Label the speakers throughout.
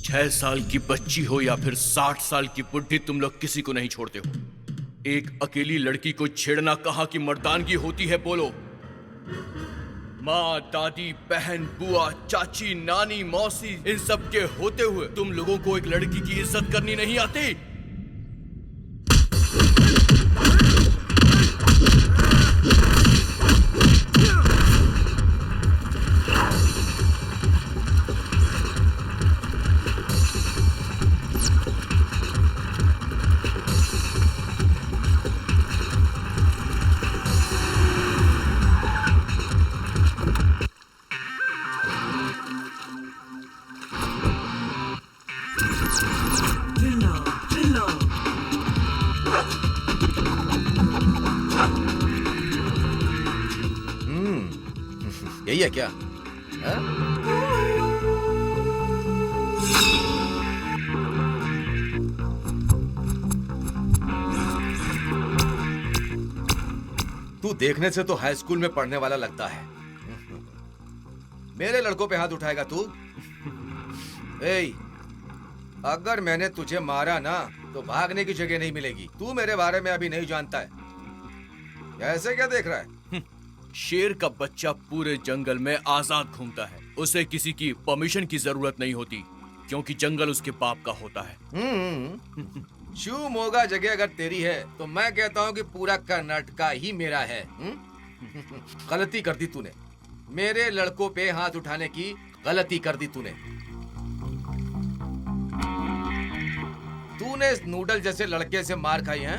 Speaker 1: 6 साल की बच्ची हो या फिर 60 साल की बुढ़ी, तुम लोग किसी को नहीं छोड़ते हो। एक अकेली लड़की को छेड़ना कहाँ की मर्दानगी होती है, बोलो। माँ, दादी, बहन, बुआ, चाची, नानी, मौसी, इन सब के होते हुए तुम लोगों को एक लड़की की इज्जत करनी नहीं आती।
Speaker 2: यही है क्या? हाँ? तू देखने से तो हाई स्कूल में पढ़ने वाला लगता है। मेरे लड़कों पे हाथ उठाएगा तू? ए, अगर मैंने तुझे मारा ना तो भागने की जगह नहीं मिलेगी। तू मेरे बारे में अभी नहीं जानता है। ऐसे क्या देख रहा है?
Speaker 1: शेर का बच्चा पूरे जंगल में आजाद घूमता है। उसे किसी की परमिशन की जरूरत नहीं होती, क्योंकि जंगल उसके बाप का होता है।
Speaker 2: शिवमोगा जगह अगर तेरी है तो मैं कहता हूँ कि पूरा कर्नाटका ही मेरा है। गलती कर दी तूने। मेरे लड़कों पे हाथ उठाने की गलती कर दी तूने। तूने इस नूडल जैसे लड़के से मार खाई है?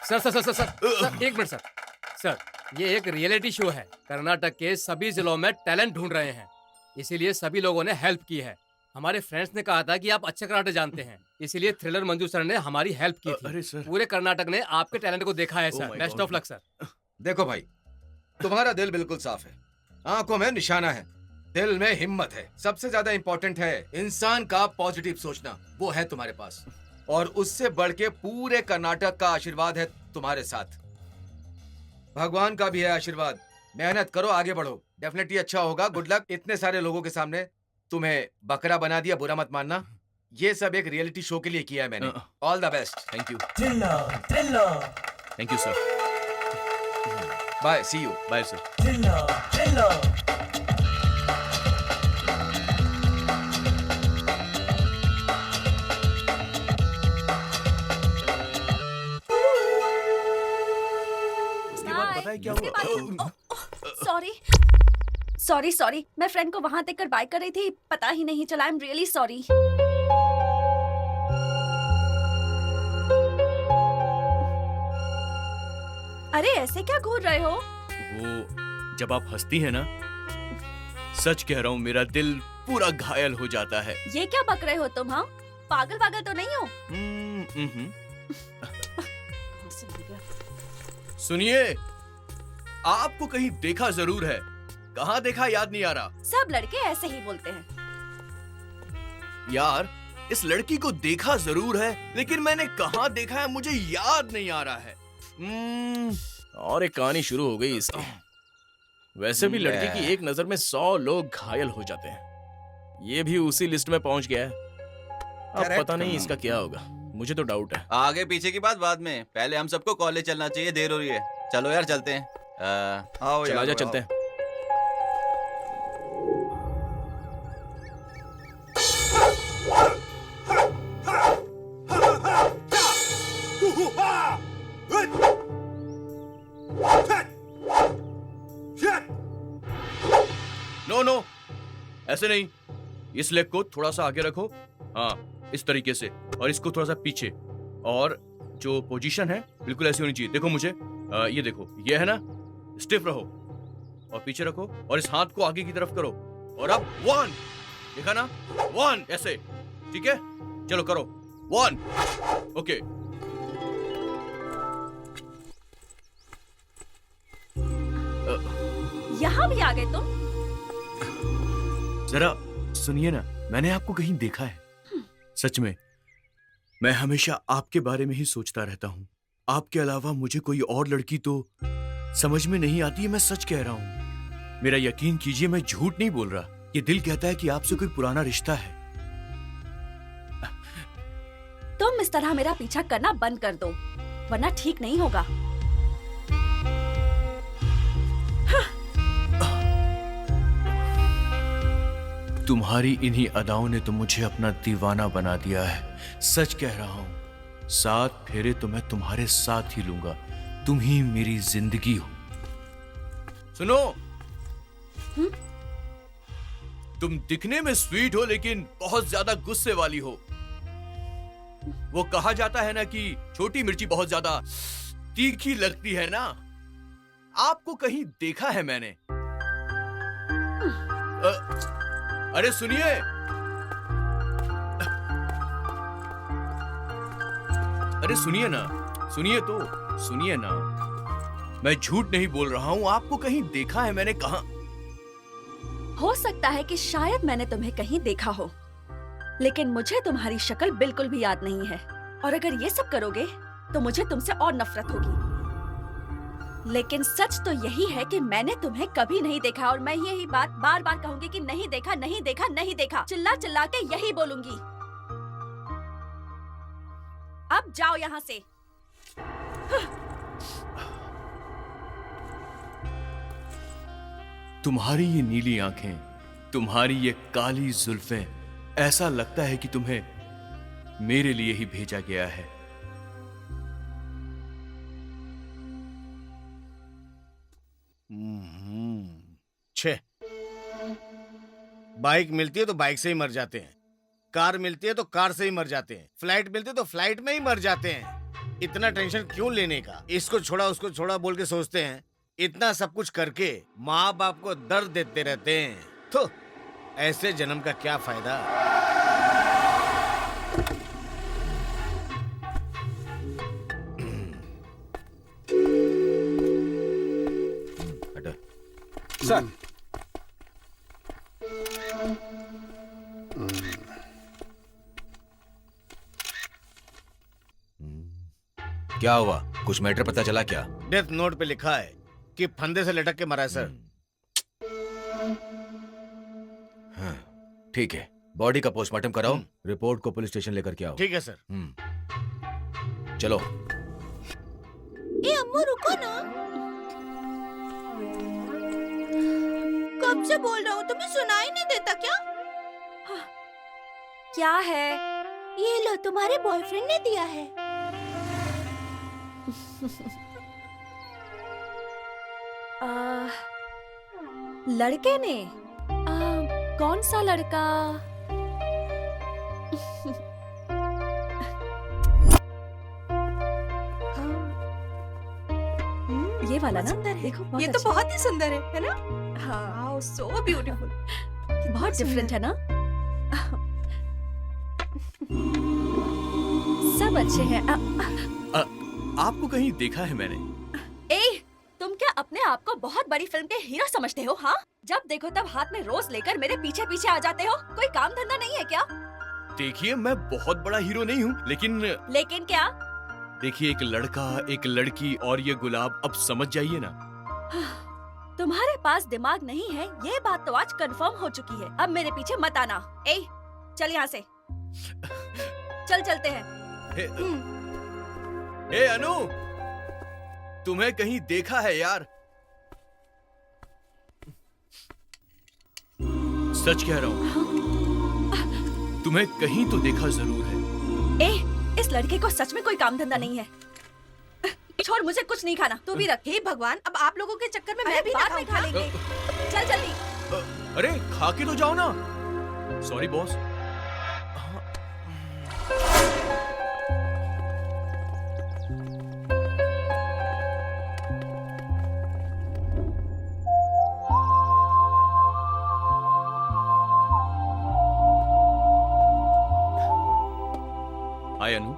Speaker 3: Sir sir sir sir sir एक मिनट सर। सर, ये एक रियलिटी शो है। कर्नाटक के सभी जिलों में टैलेंट ढूंढ रहे हैं। इसीलिए सभी लोगों ने हेल्प की है। हमारे फ्रेंड्स ने कहा था कि आप अच्छे कराटे जानते हैं, इसीलिए थ्रिलर मंजू सर ने हमारी हेल्प की थी।
Speaker 1: अरे सर।
Speaker 3: पूरे कर्नाटक ने आपके टैलेंट को देखा है
Speaker 1: Oh
Speaker 3: sir.
Speaker 1: my
Speaker 3: best
Speaker 1: God.
Speaker 3: Of luck sir.
Speaker 2: देखो भाई, तुम्हारा दिल बिल्कुल साफ है, आंखों में निशाना है, दिल में हिम्मत है। सबसे ज्यादा इंपॉर्टेंट है इंसान का पॉजिटिव सोचना, वो है तुम्हारे पास। और उससे बढ़ के पूरे कर्नाटक का आशीर्वाद है तुम्हारे साथ। भगवान का भी है आशीर्वाद। मेहनत करो, आगे बढ़ो, डेफिनेटली अच्छा होगा। Good luck. इतने सारे लोगों के सामने तुम्हें बकरा बना दिया, बुरा मत मानना। ये सब एक रियलिटी शो के लिए किया है मैंने। All the best.
Speaker 1: Thank you.
Speaker 4: Thriller, thriller,
Speaker 1: thank you sir.
Speaker 2: Bye, see you.
Speaker 1: Bye sir.
Speaker 4: thriller, thriller.
Speaker 1: उसके बाद पता है क्या हुआ?
Speaker 5: सॉरी सॉरी सॉरी, मैं फ्रेंड को वहां देखकर बाय कर रही थी, पता ही नहीं चला। I am really sorry. अरे ऐसे क्या घूर रहे हो?
Speaker 1: वो जब आप हंसती है ना, सच कह रहा हूँ मेरा दिल पूरा घायल हो जाता है।
Speaker 5: ये क्या बक रहे हो तुम? हाँ, पागल पागल तो नहीं हो?
Speaker 1: सुनिए, आपको कहीं देखा जरूर है, कहाँ देखा याद नहीं आ रहा।
Speaker 5: सब लड़के ऐसे ही बोलते हैं।
Speaker 1: यार, इस लड़की को देखा जरूर है, लेकिन मैंने कहाँ देखा है मुझे याद नहीं आ रहा है। और एक कहानी शुरू हो गई इसकी। वैसे भी लड़की की एक नजर में 100 लोग घायल हो जाते हैं। ये भी उसी लिस्ट में पहुंच गया है। अब
Speaker 2: Correct.
Speaker 1: पता नहीं इसका क्या होगा, मुझे तो डाउट है।
Speaker 6: आगे पीछे की बात बाद में, पहले हम सबको कॉलेज चलना चाहिए, देर हो रही है। चलो यार चलते हैं।
Speaker 2: आओ
Speaker 1: चला
Speaker 2: यार,
Speaker 1: जा,
Speaker 2: आओ।
Speaker 1: चलते हैं। नो नो, ऐसे नहीं। इस लेग को थोड़ा सा आगे रखो, हाँ इस तरीके से, और इसको थोड़ा सा पीछे। और जो पोजीशन है बिल्कुल ऐसी होनी चाहिए। देखो मुझे, ये देखो, ये है ना, स्टिफ रहो और पीछे रखो, और इस हाथ को आगे की तरफ करो। और अब 1, देखा ना, 1 ऐसे, ठीक है? चलो करो 1, ओके।
Speaker 5: यहाँ भी आ गए तुम?
Speaker 1: जरा सुनिए ना, मैंने आपको कहीं देखा है। सच में, मैं हमेशा आपके बारे में ही सोचता रहता हूँ। आपके अलावा मुझे कोई और लड़की तो समझ में नहीं आती है, मैं सच कह रहा हूँ। मेरा यकीन कीजिए, मैं झूठ नहीं बोल रहा। ये दिल कहता है कि आपसे कोई पुराना रिश्ता है।
Speaker 5: तुम इस तरह मेरा पीछा करना बंद कर दो, वरना ठीक नहीं होगा।
Speaker 1: तुम्हारी इन्हीं अदाओं ने तो मुझे अपना दीवाना बना दिया है। सच कह रहा हूँ, 7 फेरे तो मैं तुम्हारे साथ ही लूंगा। तुम ही मेरी जिंदगी हो। सुनो, तुम दिखने में स्वीट हो, लेकिन बहुत ज्यादा गुस्से वाली हो। वो कहा जाता है ना कि छोटी मिर्ची बहुत ज्यादा तीखी लगती है ना। आपको कहीं देखा है मैंने। अरे सुनिए, अरे सुनिए ना, सुनिए तो, सुनिए ना। मैं झूठ नहीं बोल रहा हूँ, आपको कहीं देखा है मैंने। कहा?
Speaker 5: हो सकता है कि शायद मैंने तुम्हें कहीं देखा हो, लेकिन मुझे तुम्हारी शक्ल बिल्कुल भी याद नहीं है। और अगर ये सब करोगे तो मुझे तुमसे और नफरत होगी। लेकिन सच तो यही है कि मैंने तुम्हें कभी नहीं देखा, और मैं यही बात बार बार कहूंगी कि नहीं देखा, नहीं देखा, नहीं देखा। चिल्ला चिल्ला के यही बोलूंगी। अब जाओ यहाँ से।
Speaker 1: तुम्हारी ये नीली आंखें, तुम्हारी ये काली जुल्फें, ऐसा लगता है कि तुम्हें मेरे लिए ही भेजा गया है।
Speaker 7: छे, बाइक मिलती है तो बाइक से ही मर जाते हैं, कार मिलती है तो कार से ही मर जाते हैं, फ्लाइट मिलती है तो फ्लाइट में ही मर जाते हैं। इतना टेंशन क्यों लेने का? इसको छोड़ा उसको छोड़ा बोल के सोचते हैं। इतना सब कुछ करके माँ बाप को दर्द देते रहते हैं। तो ऐसे जन्म का क्या फायदा।
Speaker 2: हटो।
Speaker 8: सर
Speaker 2: क्या हुआ? कुछ मैटर पता चला क्या?
Speaker 7: डेथ नोट पे लिखा है कि फंदे से लटक के मरा है सर।
Speaker 2: हाँ, ठीक है, बॉडी का पोस्टमार्टम कराओ, रिपोर्ट को पुलिस स्टेशन लेकर के आओ।
Speaker 7: ठीक है सर।
Speaker 2: चलो।
Speaker 9: ए अम्मू रुको ना, कब से बोल रहा हूँ, तुम्हें सुनाई नहीं देता क्या?
Speaker 5: क्या है?
Speaker 9: ये लो, तुम्हारे बॉयफ्रेंड ने दिया है।
Speaker 5: लड़के ने? कौन सा लड़का? ये वाला ना?
Speaker 9: सुंदर है।
Speaker 5: देखो बहुत
Speaker 9: ये तो
Speaker 5: अच्छा
Speaker 9: बहुत ही सुंदर है ना?
Speaker 5: हाँ,
Speaker 9: सो ब्यूटीफुल।
Speaker 5: बहुत डिफरेंट है ना? सब अच्छे हैं।
Speaker 1: आपको कहीं देखा है मैंने?
Speaker 5: ए, तुम क्या अपने आप को बहुत बड़ी फिल्म के हीरो समझते हो? हाँ, जब देखो तब हाथ में रोज लेकर मेरे पीछे पीछे आ जाते हो। कोई काम धंधा नहीं है क्या?
Speaker 1: देखिए, मैं बहुत बड़ा हीरो नहीं हूँ,
Speaker 5: लेकिन क्या?
Speaker 1: देखिए, एक लड़का, एक लड़की और ये गुलाब, अब समझ जाइए ना।
Speaker 5: तुम्हारे पास दिमाग नहीं है, ये बात तो आज कंफर्म हो चुकी है। अब मेरे पीछे मत आना। ए, चल यहाँ से। चलते हैं।
Speaker 1: ए अनु, तुम्हें कहीं देखा है यार? सच कह रहा हूँ, तुम्हें कहीं तो देखा जरूर है।
Speaker 5: ए, इस लड़के को सच में कोई काम धंधा नहीं है। छोड़, मुझे कुछ नहीं खाना, तू भी रख।
Speaker 9: हे भगवान, अब आप लोगों के चक्कर में मैं भी
Speaker 5: बाद में खा लेंगे। चल जल्दी।
Speaker 1: अरे खा के तो जाओ ना। Sorry boss. हाय अनु।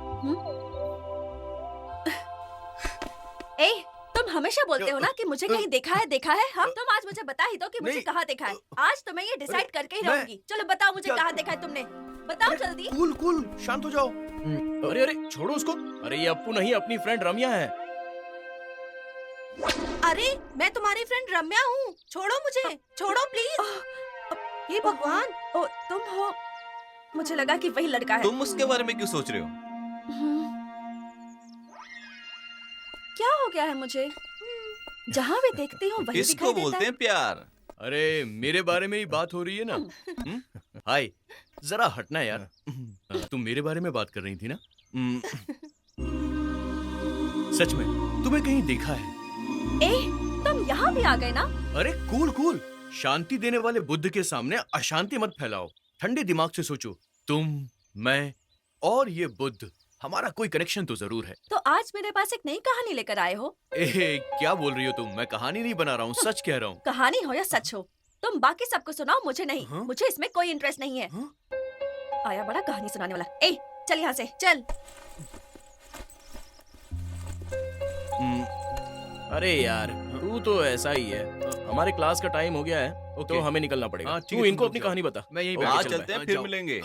Speaker 5: ए, तुम हमेशा बोलते हो ना कि मुझे कहीं देखा है। हाँ, तुम आज मुझे बता ही दो कि मुझे
Speaker 1: नहीं।
Speaker 5: कहाँ देखा है। आज तो मैं ये डिसाइड करके ही
Speaker 1: मैं-
Speaker 5: रहूंगी। चलो बताओ मुझे कहाँ देखा है तुमने। बताओ जल्दी।
Speaker 1: कूल, शांत हो जाओ। अरे छोड़ो उसको। अरे ये अप्पू नहीं, अपनी फ्रेंड रम्या है।
Speaker 9: अरे मैं तुम्हारी फ्रेंड रम्या हूँ, छोड़ो मुझे, छोड़ो प्लीज। हे भगवान,
Speaker 5: ओ, तुम हो? मुझे लगा कि वही लड़का है।
Speaker 6: तुम उसके बारे में क्यों सोच रहे हो?
Speaker 5: क्या हो गया है मुझे? जहाँ भी देखती हूँ वही
Speaker 6: किसको
Speaker 5: दिखाई देता
Speaker 6: बोलते
Speaker 5: है।
Speaker 6: हैं प्यार?
Speaker 1: अरे मेरे बारे में ही बात हो रही है ना। हाय, जरा हटना यार। तुम मेरे बारे में बात कर रही थी ना? सच में तुम्हें कहीं देखा है?
Speaker 5: ए, तुम यहाँ भी आ गए ना?
Speaker 1: अरे कूल, शांति देने वाले बुद्ध के सामने अशांति मत फैलाओ। ठंडे दिमाग से सोचो। तुम, मैं और ये बुद्ध, हमारा कोई कनेक्शन तो जरूर है।
Speaker 5: तो आज मेरे पास एक नई कहानी लेकर आए हो।
Speaker 1: क्या बोल रही हो तुम? मैं कहानी नहीं बना रहा हूँ, सच कह रहा हूँ।
Speaker 5: कहानी हो या सच हो, तुम बाकी सबको सुनाओ, मुझे नहीं।
Speaker 1: हाँ?
Speaker 5: मुझे इसमें कोई इंटरेस्ट नहीं है।
Speaker 1: हाँ?
Speaker 5: आया बड़ा कहानी सुनाने वाला। ए, चल यहाँ से, चल।
Speaker 10: अरे यार, तू तो ऐसा ही है। हमारे क्लास का टाइम हो गया है, तो हमें निकलना पड़ेगा।
Speaker 1: हाँ, ठीक
Speaker 10: तू
Speaker 1: है,
Speaker 10: इनको
Speaker 1: तुम
Speaker 10: अपनी
Speaker 1: जाओ।
Speaker 10: कहानी बता।
Speaker 1: मैं यहीं
Speaker 10: ओके,
Speaker 6: आज
Speaker 10: चल
Speaker 6: चलते हैं,
Speaker 1: हाँ,
Speaker 6: फिर
Speaker 1: जाओ।
Speaker 6: मिलेंगे।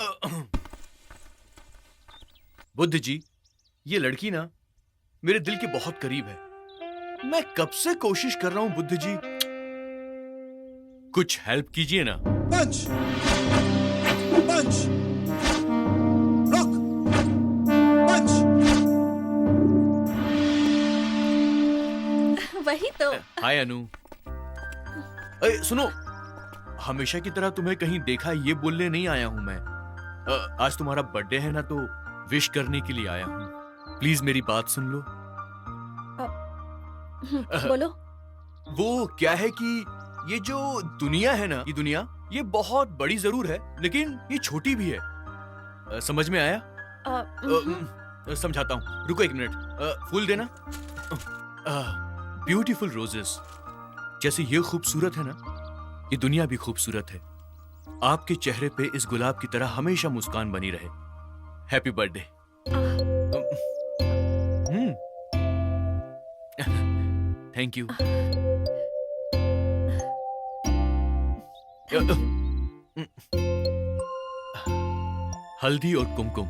Speaker 1: बुद्ध जी, ये लड़की ना मेरे दिल के बहुत करीब है। मैं कब से कोशिश कर रहा हूँ बुद्ध जी, कुछ हेल्प कीजिए ना।
Speaker 8: पंच पंच रॉक पंच।
Speaker 5: वही तो।
Speaker 1: हाय अनु। अरे सुनो, हमेशा की तरह तुम्हें कहीं देखा ये बोलने नहीं आया हूँ मैं। आज तुम्हारा बर्थडे है ना, तो विश करने के लिए आया हूँ। प्लीज मेरी बात सुन लो।
Speaker 5: बोलो।
Speaker 1: वो क्या है कि ये जो दुनिया है ना, ये दुनिया, ये बहुत बड़ी जरूर है, लेकिन ये छोटी भी है। समझ में आया? समझाता हूँ, रुको एक मिनट। फूल देना। Beautiful roses. जैसे ये खूबसूरत है ना, ये दुनिया भी खूबसूरत है। आपके चेहरे पे इस गुलाब की तरह हमेशा मुस्कान बनी रहे। Happy birthday. Thank you. हल्दी और कुमकुम,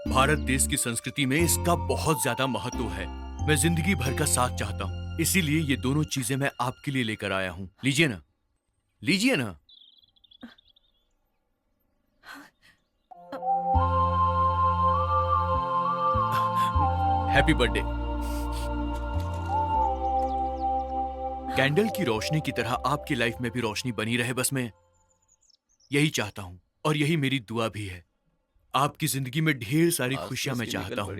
Speaker 1: भारत देश की संस्कृति में इसका बहुत ज्यादा महत्व है। मैं जिंदगी भर का साथ चाहता हूँ, इसीलिए ये दोनों चीजें मैं आपके लिए लेकर आया हूँ। लीजिए ना, लीजिए ना। Happy birthday. कैंडल की रोशनी की तरह आपकी लाइफ में भी रोशनी बनी रहे, बस मैं यही चाहता हूँ और यही मेरी दुआ भी है। आपकी जिंदगी में ढेर सारी खुशियां मैं चाहता हूँ।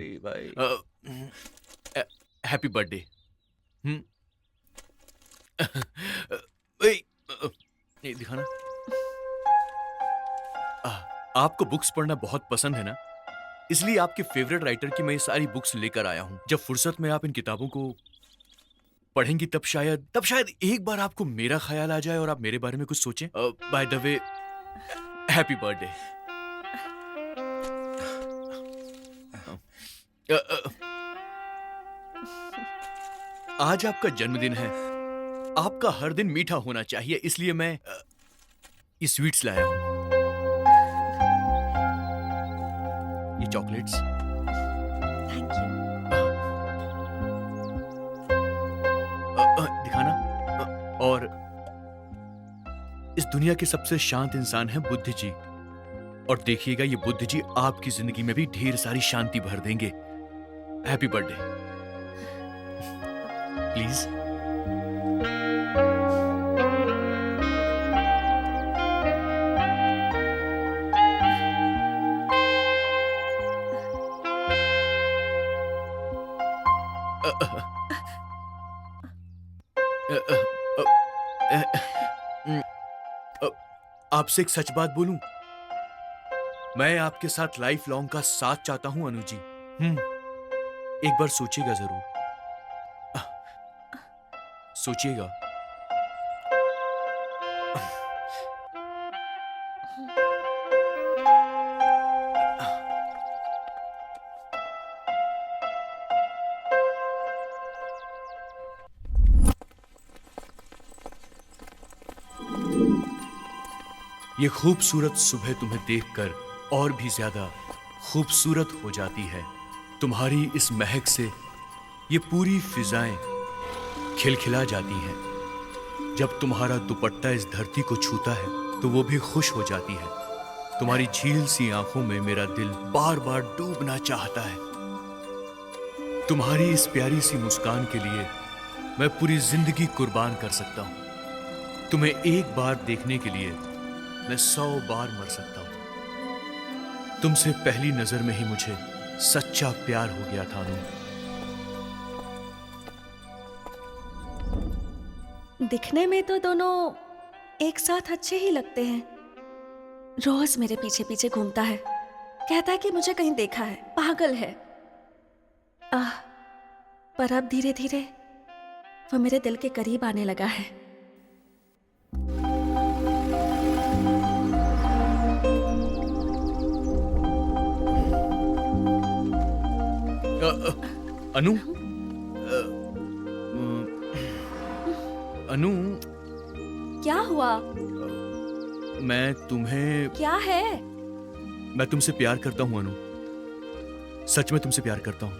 Speaker 1: Happy birthday. दिखाना। आपको बुक्स पढ़ना बहुत पसंद है ना, इसलिए आपके फेवरेट राइटर की मैं ये सारी बुक्स लेकर आया हूँ। जब फुर्सत में आप इन किताबों को पढ़ेंगी तब शायद एक बार आपको मेरा ख्याल आ जाए और आप मेरे बारे में कुछ सोचें। By the way, happy birthday. आज आपका जन्मदिन है, आपका हर दिन मीठा होना चाहिए, इसलिए मैं ये स्वीट्स लाया हूं। ये चॉकलेट्स।
Speaker 5: Thank you.
Speaker 1: दिखाना। और इस दुनिया के सबसे शांत इंसान हैं बुद्ध जी, और देखिएगा ये बुद्ध जी आपकी जिंदगी में भी ढेर सारी शांति भर देंगे। Happy birthday. प्लीज। आपसे एक सच बात बोलूं, मैं आपके साथ लाइफ लॉन्ग का साथ चाहता हूं अनु जी। एक बार सोचिएगा जरूर, सोचिएगा। ये खूबसूरत सुबह तुम्हें देखकर और भी ज्यादा खूबसूरत हो जाती है। तुम्हारी इस महक से ये पूरी फिजाएं खिलखिला जाती हैं। जब तुम्हारा दुपट्टा इस धरती को छूता है तो वो भी खुश हो जाती है। तुम्हारी झील सी आंखों में मेरा दिल बार बार डूबना चाहता है। तुम्हारी इस प्यारी सी मुस्कान के लिए मैं पूरी जिंदगी कुर्बान कर सकता हूं। तुम्हें एक बार देखने के लिए मैं 100 बार मर सकता हूं। तुमसे पहली नजर में ही मुझे सच्चा प्यार हो गया था अनु।
Speaker 5: दिखने में तो दोनों एक साथ अच्छे ही लगते हैं। रोज मेरे पीछे पीछे घूमता है, कहता है कि मुझे कहीं देखा है, पागल है। पर अब धीरे धीरे वो मेरे दिल के करीब आने लगा है।
Speaker 1: अनु, अनु,
Speaker 5: क्या हुआ?
Speaker 1: मैं तुम्हें,
Speaker 5: क्या है?
Speaker 1: मैं तुमसे प्यार करता हूं अनु। सच में तुमसे प्यार करता हूं।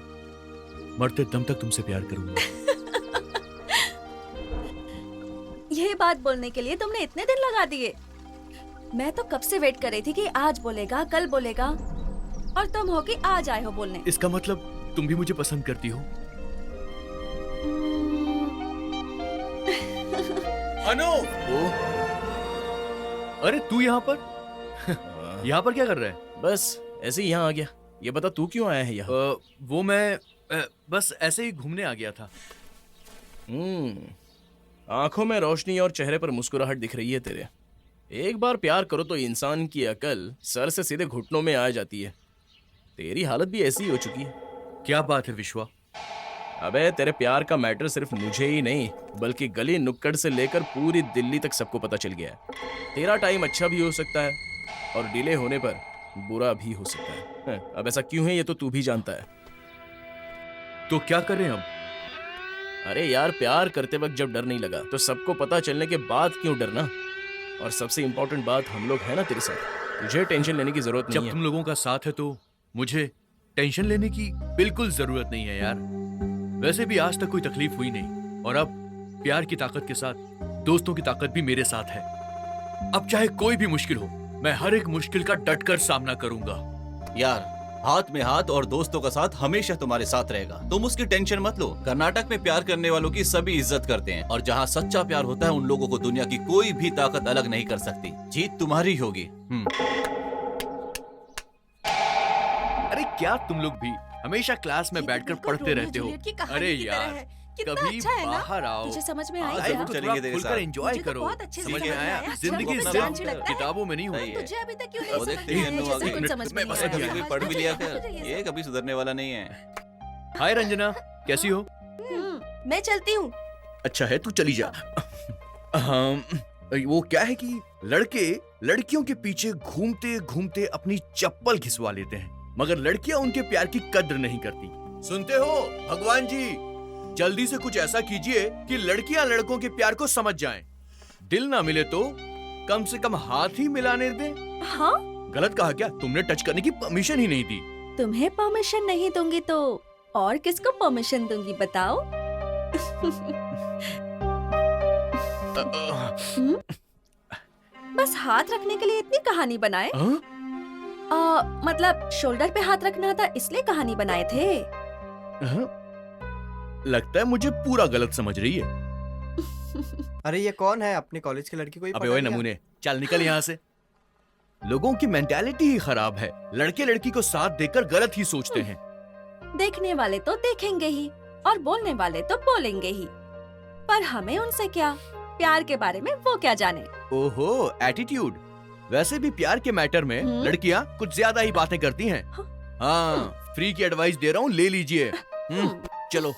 Speaker 1: मरते दम तक तुमसे प्यार करूंगा।
Speaker 5: यही बात बोलने के लिए तुमने इतने दिन लगा दिए? मैं तो कब से वेट कर रही थी कि आज बोलेगा, कल बोलेगा, और तुम हो कि आज आए हो बोलने।
Speaker 1: इसका मतलब तुम भी मुझे पसंद करती हो? अनु! अरे तू यहाँ पर? यहाँ पर क्या कर रहा है?
Speaker 10: बस ऐसे ही यहाँ आ गया। ये बता तू क्यों आया है यहाँ?
Speaker 1: वो मैं बस ऐसे ही घूमने आ गया था।
Speaker 10: आंखों में रोशनी और चेहरे पर मुस्कुराहट दिख रही है तेरे। एक बार प्यार करो तो इंसान की अकल सर से सीधे घुटनों में आ जाती है। तेरी हालत भी ऐसी ही हो चुकी है।
Speaker 1: क्या बात है विश्वा,
Speaker 10: अबे तेरे प्यार का मैटर सिर्फ मुझे ही नहीं बल्कि गली नुक्कड़ से लेकर पूरी दिल्ली तक सबको पता चल गया है। तेरा टाइम अच्छा भी हो सकता है और डिले होने पर बुरा भी हो सकता है। अब ऐसा क्यों है ये तो तू भी जानता है।
Speaker 1: तो क्या करें अब?
Speaker 10: अरे यार, प्यार करते वक्त जब डर नहीं लगा तो सबको पता चलने के बाद क्यों डरना। और सबसे इंपॉर्टेंट बात, हम लोग हैं ना तेरे साथ, तुझे टेंशन लेने की जरूरत
Speaker 1: जब
Speaker 10: नहीं
Speaker 1: तुम
Speaker 10: है।
Speaker 1: लोगों का साथ है तो मुझे टेंशन लेने की बिल्कुल जरूरत नहीं है यार। वैसे भी आज तक कोई तकलीफ हुई नहीं और अब प्यार की ताकत के साथ दोस्तों की ताकत भी मेरे साथ है। अब चाहे कोई भी मुश्किल हो, मैं हर एक मुश्किल का डटकर सामना करूंगा।
Speaker 6: यार, हाथ में हाथ और दोस्तों का साथ हमेशा तुम्हारे साथ रहेगा। तुम उसकी टेंशन मत लो। कर्नाटक में प्यार करने वालों की सभी इज्जत करते हैं और जहाँ सच्चा प्यार होता है उन लोगों को दुनिया की कोई भी ताकत अलग नहीं कर सकती। जीत तुम्हारी होगी।
Speaker 1: अरे क्या तुम लोग भी हमेशा क्लास में
Speaker 9: ये
Speaker 1: बैठकर
Speaker 9: बिल्कुल
Speaker 1: पढ़ते
Speaker 9: रोमियो
Speaker 1: रहते हो?
Speaker 9: जूलियट की कहानी
Speaker 1: अरे
Speaker 9: की तरह
Speaker 1: यार,
Speaker 9: है। कितना
Speaker 1: कभी
Speaker 9: अच्छा है ना?
Speaker 1: बाहर आओ।
Speaker 5: तुझे समझ में आई
Speaker 6: आज
Speaker 5: क्या?
Speaker 6: हम
Speaker 1: तो
Speaker 6: चलेंगे तेरे
Speaker 1: खुलकर
Speaker 6: साथ।
Speaker 1: एंजॉय
Speaker 9: मुझे तो
Speaker 1: करो।
Speaker 9: बहुत अच्छे से
Speaker 1: समझ
Speaker 9: समझ
Speaker 1: में
Speaker 9: में
Speaker 1: आया?
Speaker 9: आया।
Speaker 1: जिंदगी
Speaker 9: अच्छा,
Speaker 1: सिर्फ
Speaker 9: रोमांच लगता है।
Speaker 1: किताबों में नहीं
Speaker 9: पर
Speaker 1: होती।
Speaker 9: तुझे अभी तक क्यों
Speaker 6: वो
Speaker 9: नहीं
Speaker 6: देखते
Speaker 9: समझ
Speaker 6: ही
Speaker 9: में आया?
Speaker 6: अन्नू
Speaker 9: जैसे
Speaker 6: आगे।
Speaker 9: कुछ समझ में
Speaker 1: मैं
Speaker 9: नहीं
Speaker 1: बस
Speaker 9: आया।
Speaker 1: अभी
Speaker 6: अभी
Speaker 1: आया।
Speaker 6: पढ़ भी लिया
Speaker 9: मुझे
Speaker 6: कर।
Speaker 9: ये
Speaker 6: ये कभी सुधरने वाला नहीं है।
Speaker 1: हाय रंजना, कैसी हो?
Speaker 9: मैं चलती हूँ।
Speaker 1: अच्छा है, तू चली जा। वो क्या है कि लड़के लड़कियों के पीछे घूमते घूमते अपनी चप्पल घिसवा लेते हैं, मगर लड़कियां उनके प्यार की कद्र नहीं करती। सुनते हो भगवान जी, जल्दी से कुछ ऐसा कीजिए कि लड़कियां लड़कों के प्यार को समझ जाएं। दिल ना मिले तो कम से कम हाथ ही मिलाने दें।
Speaker 5: हाँ,
Speaker 1: गलत कहा क्या? तुमने टच करने की परमिशन ही नहीं दी।
Speaker 5: तुम्हें परमिशन नहीं दूंगी तो और किसको परमिशन दूंगी बताओ? बस हाथ रखने के लिए इतनी कहानी बनाए?
Speaker 1: हाँ?
Speaker 5: मतलब शोल्डर पे हाथ रखना था इसलिए कहानी बनाए थे।
Speaker 1: हाँ? लगता है मुझे पूरा गलत समझ रही है।
Speaker 11: अरे ये कौन है? अपनी कॉलेज की लड़की को ही
Speaker 1: अबे
Speaker 11: पटा
Speaker 1: ओए
Speaker 11: दिया।
Speaker 1: नमूने, चल निकल यहाँ से। लोगों की मेंटालिटी ही खराब है। लड़के लड़की को साथ देकर गलत ही सोचते हैं।
Speaker 5: देखने वाले तो देखेंगे ही और बोलने वाले तो बोलेंगे ही, पर हमें उनसे क्या? प्यार के बारे में वो क्या जाने?
Speaker 1: ओहो, एटीट्यूड। वैसे भी प्यार के मैटर में लड़कियां कुछ ज्यादा ही बातें करती हैं। हाँ, फ्री की एडवाइस दे रहा हूँ, ले लीजिए। चलो।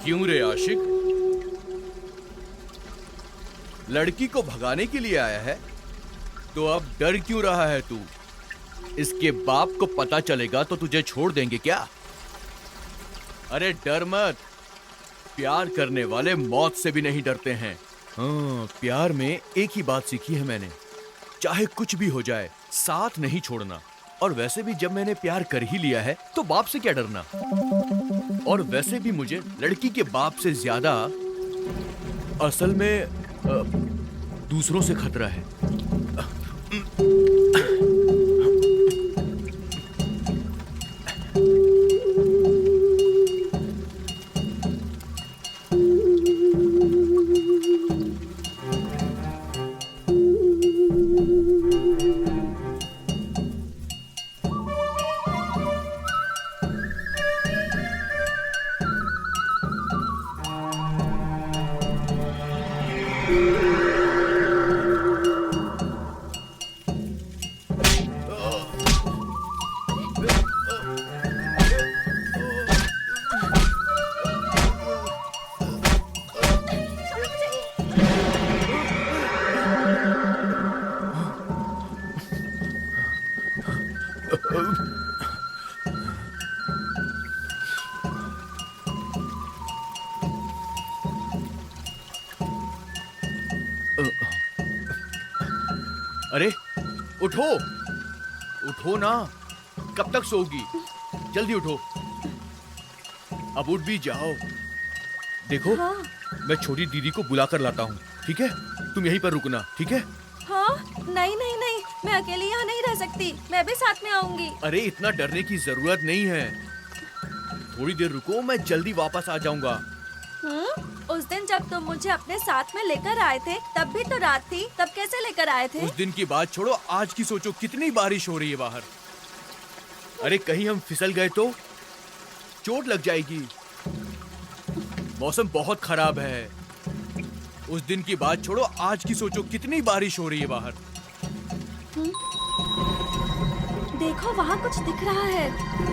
Speaker 1: क्यों रे आशिक? लड़की को भगाने के लिए आया है? तो अब डर क्यों रहा है तू? इसके बाप को पता चलेगा तो तुझे छोड़ देंगे क्या? अरे डर मत, प्यार करने वाले मौत से भी नहीं डरते हैं। हाँ, प्यार में एक ही बात सीखी है मैंने, चाहे कुछ भी हो जाए साथ नहीं छोड़ना। और वैसे भी जब मैंने प्यार कर ही लिया है तो बाप से क्या डरना। और वैसे भी मुझे लड़की के बाप से ज्यादा असल में दूसरों से खतरा है। अरे उठो, उठो ना, कब तक सोओगी? जल्दी उठो, अब उठ भी जाओ। देखो
Speaker 5: हाँ
Speaker 1: मैं छोटी दीदी को बुला कर लाता हूँ, ठीक है? तुम यहीं पर रुकना, ठीक है?
Speaker 5: हाँ, नहीं नहीं नहीं, मैं अकेली यहाँ नहीं रह सकती, मैं भी साथ में आऊंगी।
Speaker 1: अरे इतना डरने की जरूरत नहीं है, थोड़ी देर रुको, मैं जल्दी वापस आ जाऊंगा।
Speaker 5: उस दिन जब तुम मुझे अपने साथ में लेकर आए थे तब भी तो रात थी, तब कैसे लेकर आए थे?
Speaker 1: उस दिन की बात छोड़ो, आज की सोचो, कितनी बारिश हो रही है बाहर। अरे कहीं हम फिसल गए तो चोट लग जाएगी, मौसम बहुत खराब है। उस दिन की बात छोड़ो, आज की सोचो, कितनी बारिश हो रही है बाहर।
Speaker 5: देखो वहाँ कुछ दिख रहा है।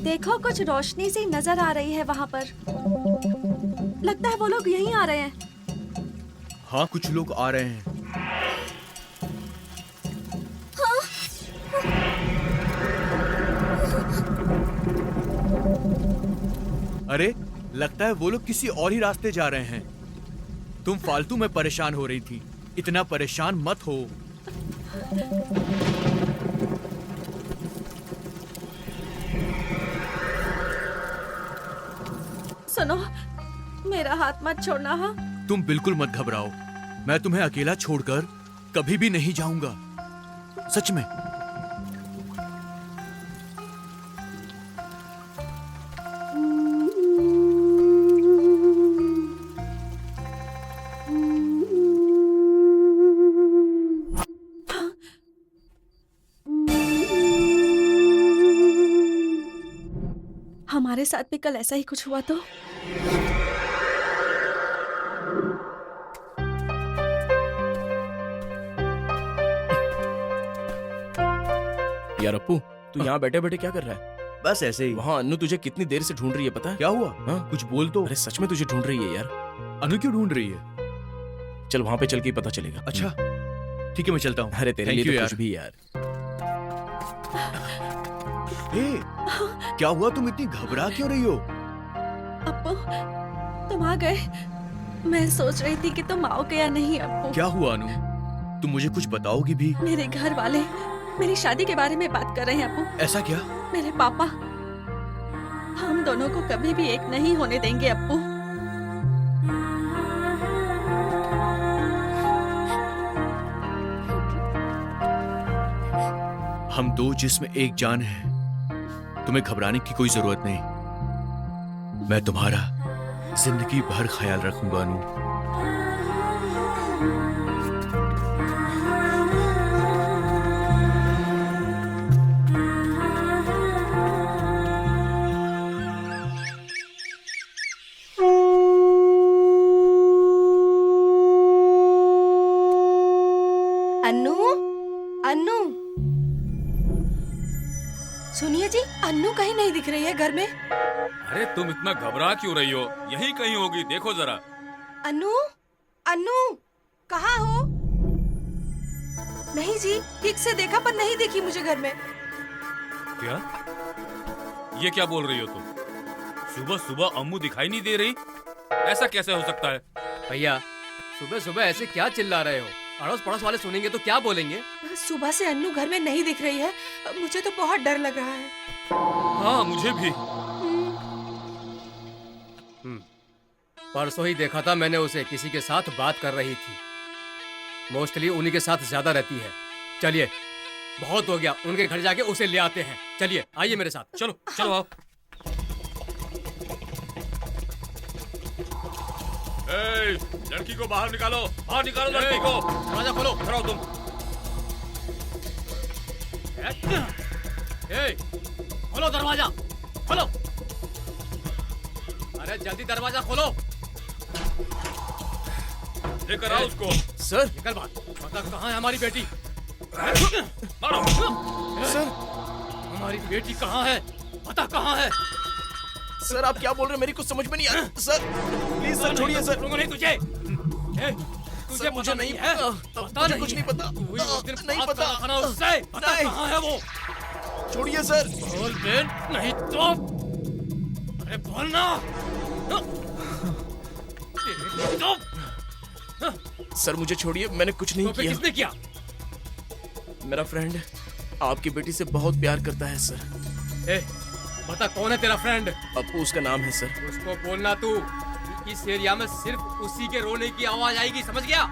Speaker 5: देखो कुछ रोशनी सी नजर आ रही है वहाँ पर। लगता है वो लोग यहीं आ रहे हैं।
Speaker 1: हाँ कुछ लोग आ रहे हैं। अरे लगता है वो लोग किसी और ही रास्ते जा रहे हैं। तुम फालतू में परेशान हो रही थी, इतना परेशान मत हो।
Speaker 5: सुनो, मेरा हाथ मत छोड़ना। हाँ
Speaker 1: तुम बिल्कुल मत घबराओ, मैं तुम्हें अकेला छोड़कर कभी भी नहीं जाऊंगा, सच में।
Speaker 5: हमारे साथ भी कल ऐसा ही कुछ हुआ तो?
Speaker 10: यार अप्पू, तू यहाँ बैठे बैठे क्या कर रहा है?
Speaker 1: बस ऐसे ही।
Speaker 10: वहाँ अन्नू तुझे कितनी देर से ढूंढ रही है, पता है?
Speaker 1: क्या हुआ?
Speaker 10: हाँ?
Speaker 1: कुछ बोल तो।
Speaker 10: अरे सच में तुझे ढूंढ रही है यार।
Speaker 1: अनु क्यों ढूंढ रही है?
Speaker 10: चल वहाँ पे चल के ही पता चलेगा।
Speaker 1: अच्छा ठीक है, मैं चलता हूँ।
Speaker 10: अरे तेरे
Speaker 1: Thank
Speaker 10: लिए
Speaker 1: you
Speaker 10: तो
Speaker 1: यार।
Speaker 10: कुछ भी यार।
Speaker 1: ए, क्या हुआ? तुम इतनी घबरा क्यों रही हो?
Speaker 5: अप्पू, तुम आ गए। मैं सोच रही थी कि तुम आओगे या नहीं। अप्पू,
Speaker 1: क्या हुआ अनु? तुम मुझे कुछ बताओगी भी?
Speaker 5: मेरे घर वाले मेरी शादी के बारे में बात कर रहे हैं। अप्पू,
Speaker 1: ऐसा क्या?
Speaker 5: मेरे पापा हम दोनों को कभी भी एक नहीं होने देंगे। अप्पू,
Speaker 1: हम दो जिस्म एक जान है, तुम्हें घबराने की कोई जरूरत नहीं। मैं तुम्हारा जिंदगी भर ख्याल रखूंगा अनु।
Speaker 9: अन्नू, अन्नू, सुनिए जी, अन्नू कहीं नहीं दिख रही है घर में।
Speaker 12: अरे तुम इतना घबरा क्यों रही हो? यही कहीं होगी, देखो जरा।
Speaker 9: अन्नू, अन्नू, कहाँ हो? नहीं जी, ठीक से देखा पर नहीं दिखी मुझे घर में।
Speaker 12: क्या? ये क्या बोल रही हो तुम? सुबह सुबह अम्मू दिखाई नहीं दे रही? ऐसा कैसे हो सकता है?
Speaker 3: भैया, सुबह सुबह ऐसे क्या चिल्ला रहे हो? अड़ोस पड़ोस वाले सुनेंगे तो क्या बोलेंगे?
Speaker 9: सुबह से अन्नू घर में नहीं दिख रही है, मुझे तो बहुत डर लग रहा है।
Speaker 12: हाँ मुझे भी।
Speaker 3: परसों ही देखा था मैंने उसे, किसी के साथ बात कर रही थी। मोस्टली उन्हीं के साथ ज्यादा रहती है। चलिए, बहुत हो गया, उनके घर जाके उसे ले आते हैं। चलिए, आइए मेरे साथ।
Speaker 12: चलो चलो आओ। ए, लड़की को बाहर निकालो, बाहर निकालो लड़की को।
Speaker 3: दरवाजा खोलो।
Speaker 12: खड़ा हो तुम।
Speaker 3: खोलो दरवाजा, खोलो। अरे जल्दी दरवाजा खोलो।
Speaker 12: लेकर आओ उसको।
Speaker 10: सर,
Speaker 3: निकल बाहर। पता कहाँ है हमारी बेटी?
Speaker 12: मारो।
Speaker 10: सर,
Speaker 3: हमारी बेटी कहाँ है? पता कहाँ है?
Speaker 10: सर आप क्या बोल रहे हैं? मेरी कुछ समझ में नहीं आ रहा। सर प्लीज सर, छोड़िए सर।
Speaker 3: छोड़ूंगा नहीं तुझे। तुझे
Speaker 10: मुझे नहीं
Speaker 3: है?
Speaker 10: पता,
Speaker 3: मुझे
Speaker 10: कुछ नहीं पता।
Speaker 3: नहीं
Speaker 10: नहीं पता।
Speaker 3: खाना उससे। पता
Speaker 10: नहीं।
Speaker 3: कहाँ है वो?
Speaker 10: छोड़िए सर।
Speaker 3: बोल बे, नहीं तो। अरे बोलना।
Speaker 10: सर मुझे छोड़िए, मैंने कुछ नहीं
Speaker 3: तो फिर
Speaker 10: किया।
Speaker 3: किसने किया?
Speaker 10: मेरा फ्रेंड आपकी बेटी से बहुत प्यार करता है सर।
Speaker 3: ए, बता कौन है तेरा फ्रेंड?
Speaker 10: अप्पू उसका नाम है सर।
Speaker 3: उसको बोलना तू कि इस एरिया में सिर्फ उसी के रोने की आवाज आएगी, समझ गया?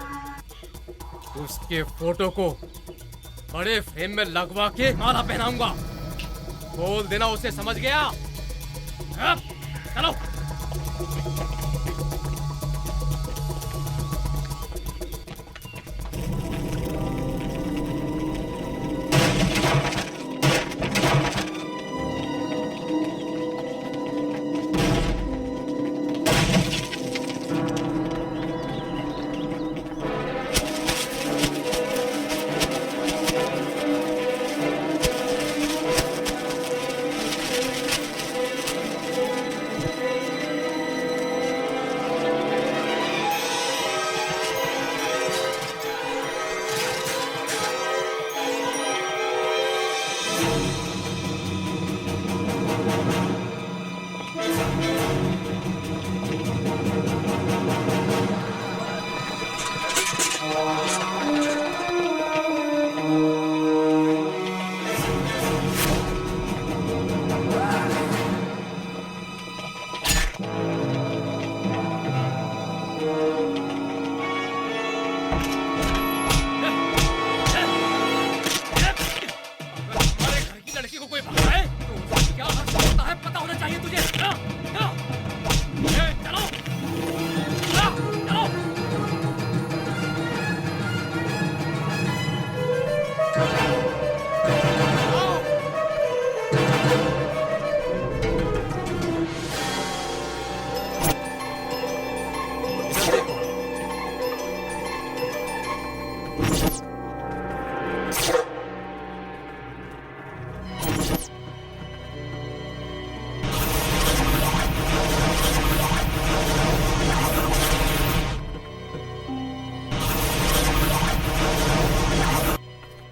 Speaker 3: उसके फोटो को बड़े फ्रेम में लगवा के माला पहनाऊंगा। बोल देना उसे, समझ गया? हाँ, चलो।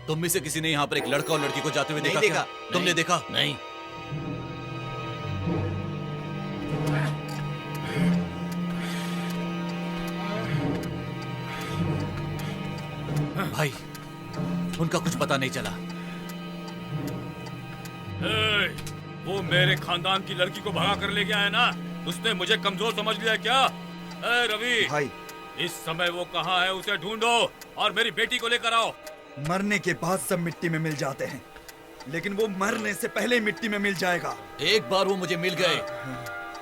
Speaker 6: तुम में से किसी ने यहाँ पर एक लड़का और लड़की को जाते हुए देखा
Speaker 7: नहीं
Speaker 6: क्या?
Speaker 7: देखा।
Speaker 6: तुमने देखा?
Speaker 10: नहीं।
Speaker 6: भाई उनका कुछ पता नहीं चला।
Speaker 12: ए, वो मेरे खानदान की लड़की को भगा कर ले गया है ना, उसने मुझे कमजोर समझ लिया क्या? ए रवि
Speaker 13: भाई,
Speaker 12: इस समय वो कहाँ है, उसे ढूंढो और मेरी बेटी को लेकर आओ।
Speaker 13: मरने के बाद सब मिट्टी में मिल जाते हैं, लेकिन वो मरने से पहले मिट्टी में मिल जाएगा।
Speaker 6: एक बार वो मुझे मिल गए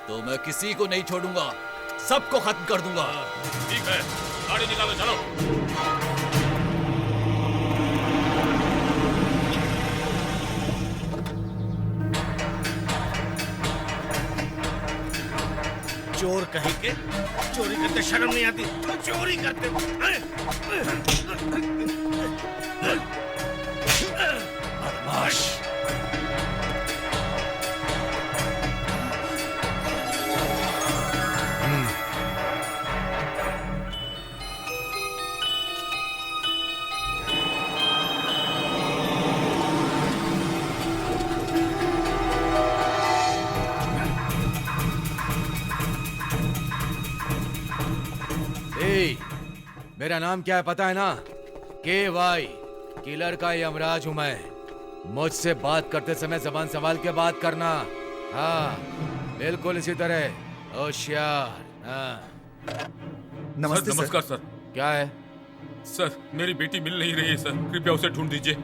Speaker 6: तो मैं किसी को नहीं छोड़ूंगा, सबको खत्म कर दूंगा।
Speaker 12: ठीक है, गाड़ी निकालो, चलो।
Speaker 7: चोर कहीं के, चोरी करते शर्म नहीं आती? चोरी करते
Speaker 6: बदमाश।
Speaker 2: मेरा नाम क्या है पता है ना? KY, किलर का यमराज हूं मैं। मुझसे बात करते समय जबान संभाल के बात करना। हाँ, बिल्कुल इसी तरह, होशियार। हाँ।
Speaker 13: नमस्ते सर।
Speaker 12: नमस्कार सर।
Speaker 2: क्या है?
Speaker 12: सर मेरी बेटी मिल नहीं रही है सर, कृपया उसे ढूंढ दीजिए।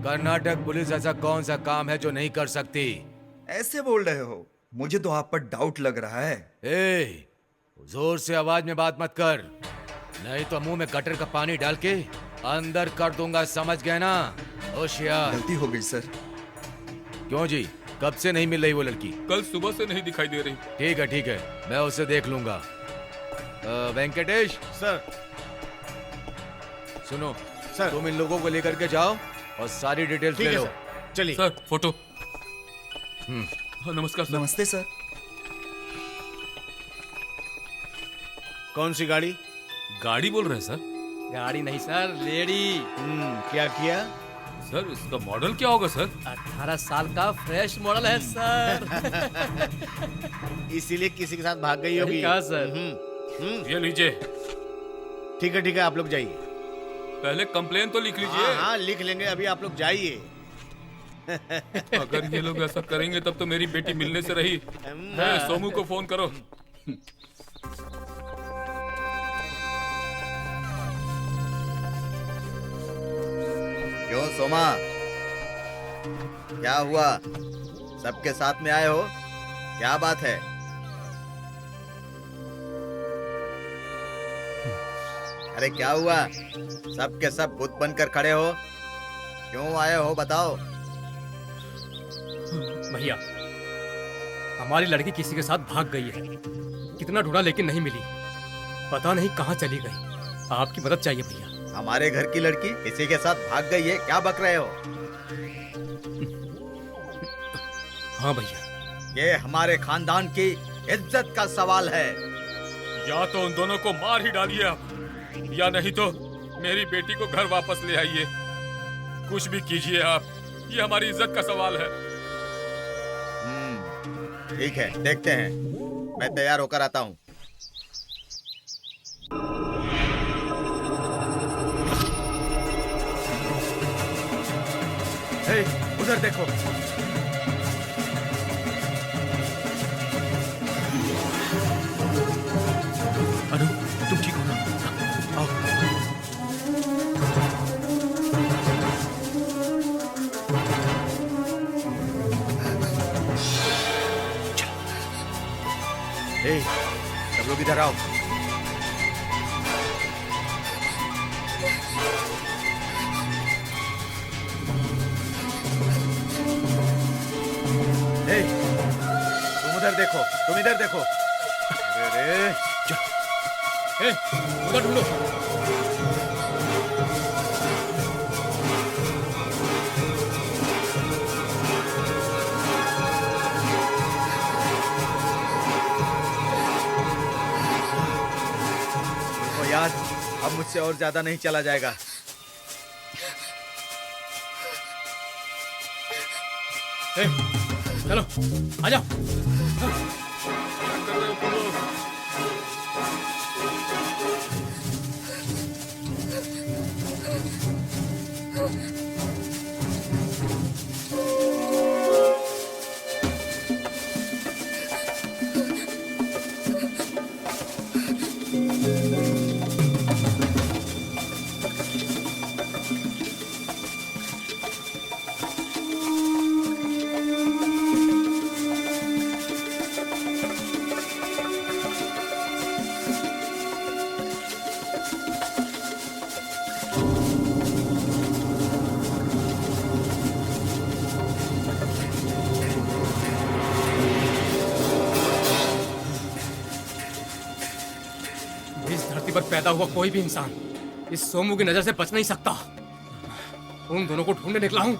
Speaker 2: कर्नाटक पुलिस ऐसा कौन सा काम है जो नहीं कर सकती?
Speaker 13: ऐसे बोल रहे हो, मुझे तो आप पर डाउट लग रहा है।
Speaker 2: ए, जोर से आवाज में बात मत कर, नहीं तो मुंह में गटर का पानी डाल के अंदर कर दूंगा, समझ गए ना? होशियार।
Speaker 13: गलती हो गई सर।
Speaker 2: क्यों जी, कब से नहीं मिल रही वो लड़की?
Speaker 12: कल सुबह से नहीं दिखाई दे रही।
Speaker 2: ठीक है, मैं उसे देख लूंगा। वेंकटेश
Speaker 7: सर।
Speaker 2: सुनो
Speaker 7: सर,
Speaker 2: तुम इन लोगों को लेकर के जाओ और सारी डिटेल्स ले लो।
Speaker 7: चलिए
Speaker 12: सर, फोटो। नमस्कार सर।
Speaker 13: नमस्ते सर।
Speaker 7: कौन सी गाड़ी?
Speaker 12: गाड़ी बोल रहे हैं सर?
Speaker 3: गाड़ी नहीं सर, लेडी।
Speaker 7: क्या किया?
Speaker 12: सर इसका मॉडल क्या होगा सर?
Speaker 3: 18 साल का फ्रेश मॉडल है सर।
Speaker 7: इसीलिए किसी के साथ भाग गई होगी।
Speaker 3: कहा सर?
Speaker 12: ये लीजिए।
Speaker 7: ठीक है आप लोग जाइए।
Speaker 12: पहले कंप्लेन तो लिख लीजिए।
Speaker 7: हाँ लिख लेंगे, अभी आप लोग जाइए।
Speaker 12: अगर ये लोग ऐसा करेंगे तब तो मेरी बेटी मिलने से रही। सोमू को फोन करो।
Speaker 14: क्यों सोमा, क्या हुआ? सबके साथ में आए हो, क्या बात है? अरे क्या हुआ? सबके सब भूत बनकर खड़े हो, क्यों आए हो बताओ।
Speaker 3: भैया, हमारी लड़की किसी के साथ भाग गई है। कितना ढूंढा लेकिन नहीं मिली। पता नहीं कहाँ चली गई। आपकी मदद चाहिए भैया।
Speaker 14: हमारे घर की लड़की किसी के साथ भाग गई है, क्या बक रहे हो?
Speaker 3: हाँ भैया।
Speaker 14: ये हमारे खानदान की इज्जत का सवाल है।
Speaker 12: या तो उन दोनों को मार ही डालिए आप, या नहीं तो मेरी बेटी को घर वापस ले आइए। कुछ भी कीजिए आप, ये हमारी इज्जत का सवाल है।
Speaker 14: ठीक है, देखते हैं। मैं तैयार होकर आता हूँ।
Speaker 2: उधर देखो।
Speaker 1: अनु, तुम ठीक हो ना? आओ।
Speaker 2: सब लोग इधर आओ। तुम उधर देखो, तुम इधर देखो। अरे
Speaker 3: उधर ढूंढो।
Speaker 14: देखो यार, अब मुझसे और ज्यादा नहीं चला जाएगा।
Speaker 3: चलो आ जाओ। पैदा हुआ कोई भी इंसान इस सोमू की नजर से बच नहीं सकता। उन दोनों को ढूंढने निकला हूं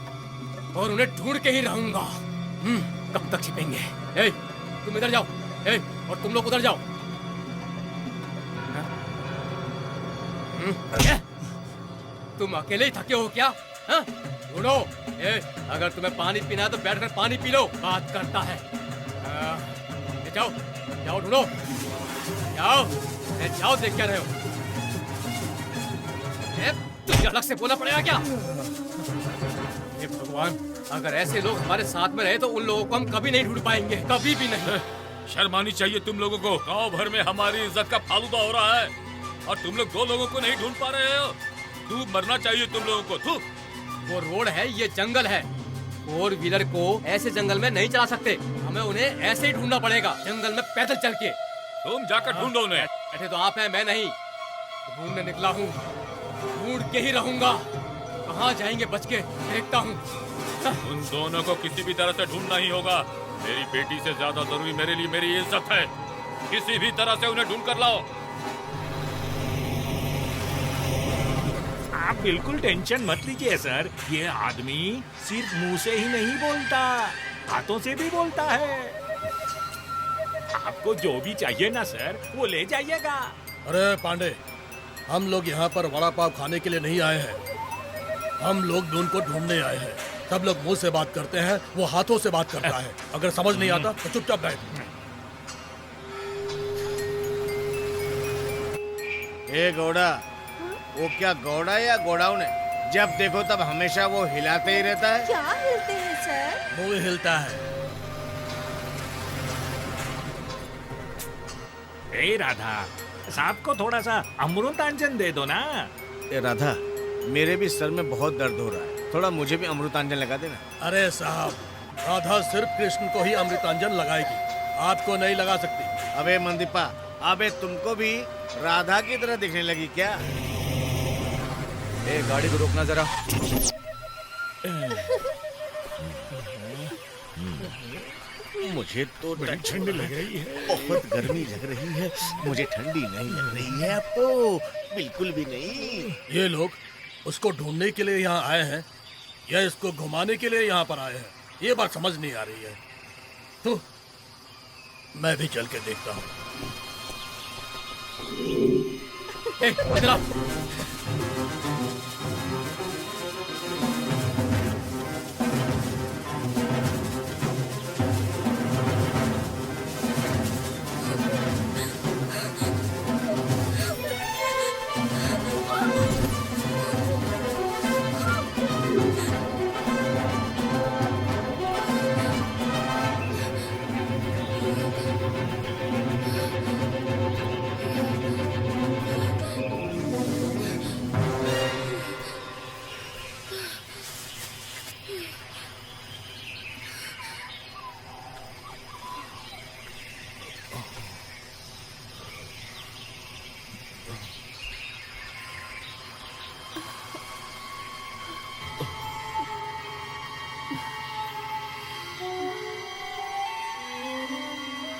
Speaker 3: और उन्हें ढूंढ के ही रहूंगा। कब तक छिपेंगे? ए, तुम इधर जाओ। ए, और तुम लोग उधर जाओ। तुम अकेले ही थके हो क्या? ढूंढो। अगर तुम्हें पानी पीना है तो बैठकर पानी पी लो। बात करता है। जाओ जाओ, ढूंढो। जाओ जाओ, देख क्या रहे हो? तुझे अलग से बोलना पड़ेगा क्या? हे भगवान, अगर ऐसे लोग हमारे साथ में रहे तो उन लोगों को हम कभी नहीं ढूंढ पाएंगे, कभी भी नहीं।
Speaker 12: शर्म आनी चाहिए तुम लोगों को। गांव भर में हमारी इज्जत का फालूदा हो रहा है और तुम लोग 2 लोगों को नहीं ढूंढ पा रहे हो। तू मरना चाहिए तुम लोगों को। तू
Speaker 3: वो रोड है, ये जंगल है। 4 व्हीलर को ऐसे जंगल में नहीं चला सकते। हमें उन्हें ऐसे ही ढूंढना पड़ेगा, जंगल में पैदल चल के।
Speaker 12: तुम जाकर ढूंढो उन्हें।
Speaker 3: बैठे तो आप हैं, मैं नहीं। ढूंढने निकला हूँ, ढूंढ के ही रहूंगा। कहाँ जाएंगे बच के, देखता हूँ।
Speaker 12: उन दोनों को किसी भी तरह से ढूंढना ही होगा। मेरी बेटी से ज्यादा जरूरी मेरे लिए मेरी इज्जत है। किसी भी तरह से उन्हें ढूंढ कर लाओ।
Speaker 15: आप बिल्कुल टेंशन मत लीजिए सर। ये आदमी सिर्फ मुंह से ही नहीं बोलता, हाथों से भी बोलता है। आपको जो भी चाहिए ना सर, वो ले जाइएगा।
Speaker 16: अरे पांडे, हम लोग यहाँ पर वड़ा पाव खाने के लिए नहीं आए हैं। हम लोग भी उनको ढूंढने आए हैं। सब लोग मुंह से बात करते हैं, वो हाथों से बात करता है। अगर समझ नहीं आता तो चुपचाप बैठ।
Speaker 7: ए गौड़ा, वो क्या गौड़ा या गोडाउन है? जब देखो तब हमेशा वो हिलाते ही रहता है।
Speaker 9: क्या हिलते हैं सर?
Speaker 16: मुंह हिलता है।
Speaker 15: ए राधा, सांप को थोड़ा सा अमृतांजन दे दो ना।
Speaker 7: ए राधा, मेरे भी सर में बहुत दर्द हो रहा है, थोड़ा मुझे भी अमृतांजन लगा देना।
Speaker 16: अरे साहब, राधा सिर्फ कृष्ण को ही अमृतांजन लगाएगी, आपको नहीं लगा सकती।
Speaker 7: अबे मंदीपा, अबे तुमको भी राधा की तरह दिखने लगी क्या?
Speaker 2: ए, गाड़ी को रोकना जरा।
Speaker 7: मुझे तो ठंडी लग रही है, बहुत गर्मी लग रही है। मुझे ठंडी नहीं लग रही है अब तो, बिल्कुल भी नहीं।
Speaker 16: ये लोग उसको ढूंढने के लिए यहाँ आए हैं या इसको घुमाने के लिए यहाँ पर आए हैं, ये बात समझ नहीं आ रही है। मैं भी चल के देखता हूँ। इधर आओ।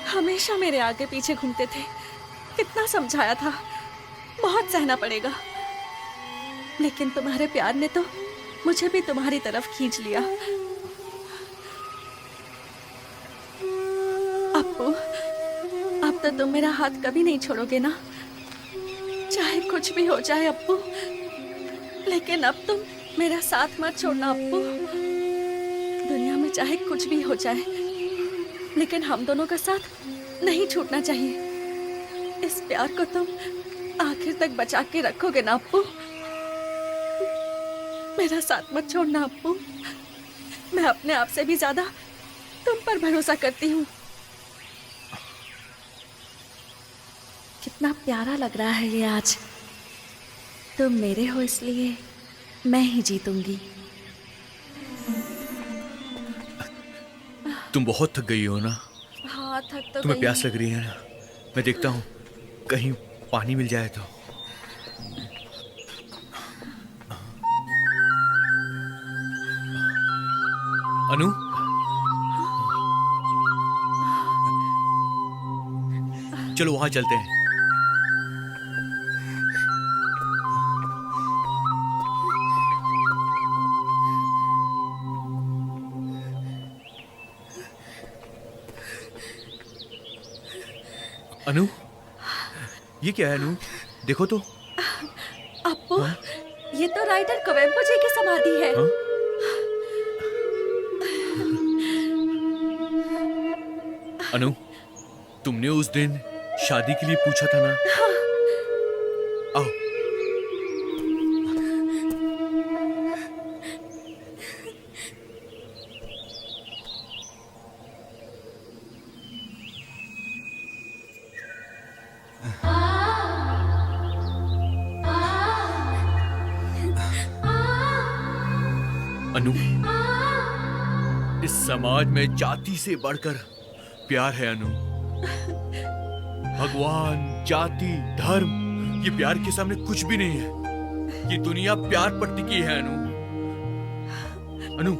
Speaker 5: हमेशा मेरे आगे पीछे घूमते थे, कितना समझाया था, बहुत सहना पड़ेगा, लेकिन तुम्हारे प्यार ने तो मुझे भी तुम्हारी तरफ खींच लिया। अप्पू, अब तो तुम मेरा हाथ कभी नहीं छोड़ोगे ना? चाहे कुछ भी हो जाए अप्पू, लेकिन अब तुम मेरा साथ मत छोड़ना अप्पू। दुनिया में चाहे कुछ भी हो जाए, लेकिन हम दोनों का साथ नहीं छूटना चाहिए। इस प्यार को तुम आखिर तक बचा के रखोगे ना अप्पू? मेरा साथ मत छोड़ना अप्पू। मैं अपने आप से भी ज्यादा तुम पर भरोसा करती हूँ। कितना प्यारा लग रहा है ये आज। तुम मेरे हो इसलिए मैं ही जीतूंगी।
Speaker 1: तुम बहुत थक गई हो ना?
Speaker 5: हाँ, थक तो
Speaker 1: तुम्हें
Speaker 5: गई
Speaker 1: प्यास
Speaker 5: हूँ।
Speaker 1: लग रही है ना? मैं देखता हूँ कहीं पानी मिल जाए तो। अनु, चलो वहां चलते हैं। अनु, ये क्या है अनु? देखो तो।
Speaker 5: अप्पू, ये तो राइटर कुवेम्पु जी की समाधि है।
Speaker 1: अनु, तुमने उस दिन शादी के लिए पूछा था ना? आओ। अनु, इस समाज में जाति से बढ़कर प्यार है अनु। भगवान, जाति, धर्म, ये प्यार के सामने कुछ भी नहीं है। ये दुनिया प्यार पर टिकी है अनु। अनु,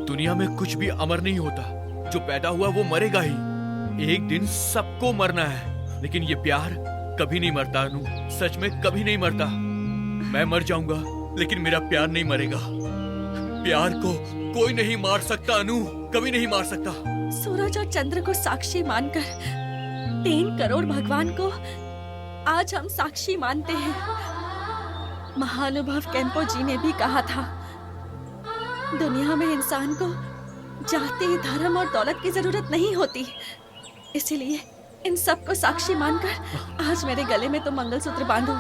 Speaker 1: दुनिया में कुछ भी अमर नहीं होता। जो पैदा हुआ वो मरेगा ही। एक दिन सबको मरना है, लेकिन ये प्यार कभी नहीं मरता अनु। सच में कभी नहीं मरता। मैं मर जाऊंगा, लेकिन मेरा प्यार नहीं मरेगा। प्यार को कोई नहीं मार सकता अनु, कभी नहीं मार सकता।
Speaker 5: सूरज और चंद्र को साक्षी मानकर 3 करोड़ भगवान को आज हम साक्षी मानते हैं। महानुभव केम्पो जी ने भी कहा था, दुनिया में इंसान को जाति, धर्म और दौलत की जरूरत नहीं होती। इसीलिए इन सब को साक्षी मानकर आज मेरे गले में तो मंगलसूत्र बांधो,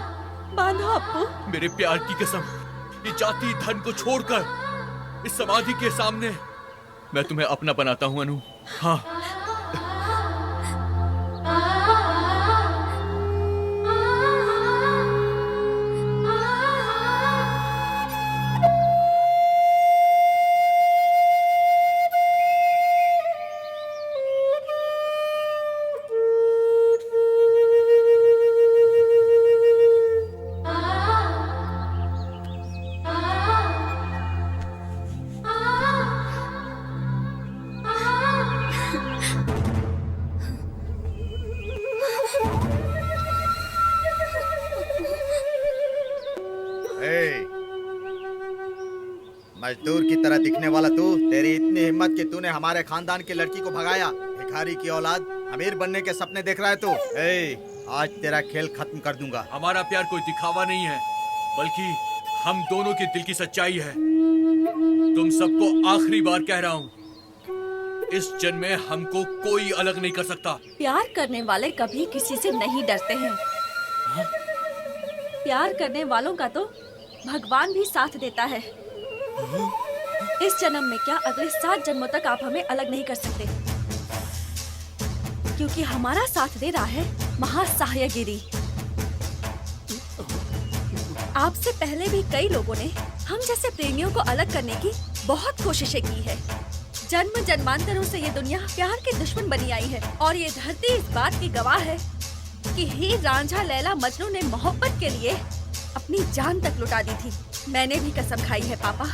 Speaker 5: बांधो अप्पू।
Speaker 1: मेरे प्यार की कसम, ये जाति धन को छोड़कर इस समाधि के सामने मैं तुम्हें अपना बनाता हूँ अनु। हाँ।
Speaker 14: मजदूर की तरह दिखने वाला तू, तेरी इतनी हिम्मत कि तूने हमारे खानदान की लड़की को भगाया। भिखारी की औलाद अमीर बनने के सपने देख रहा है तू। आज तेरा खेल खत्म कर दूंगा।
Speaker 1: हमारा प्यार कोई दिखावा नहीं है, बल्कि हम दोनों के दिल की सच्चाई है। तुम सबको आखिरी बार कह रहा हूँ, इस जन्म में हमको कोई अलग नहीं कर सकता।
Speaker 5: प्यार करने वाले कभी किसी से नहीं डरते हैं। प्यार करने वालों का तो भगवान भी साथ देता है। इस जन्म में क्या, अगले 7 जन्मों तक आप हमें अलग नहीं कर सकते, क्योंकि हमारा साथ दे रहा है महासाह्यगिरी। आपसे पहले भी कई लोगों ने हम जैसे प्रेमियों को अलग करने की बहुत कोशिशें की है। जन्म जन्मांतरों से ये दुनिया प्यार की दुश्मन बनी आई है, और ये धरती इस बात की गवाह है कि हीर, रांझा, लैला, मजनू ने मोहब्बत के लिए अपनी जान तक लुटा दी थी। मैंने भी कसम खाई है पापा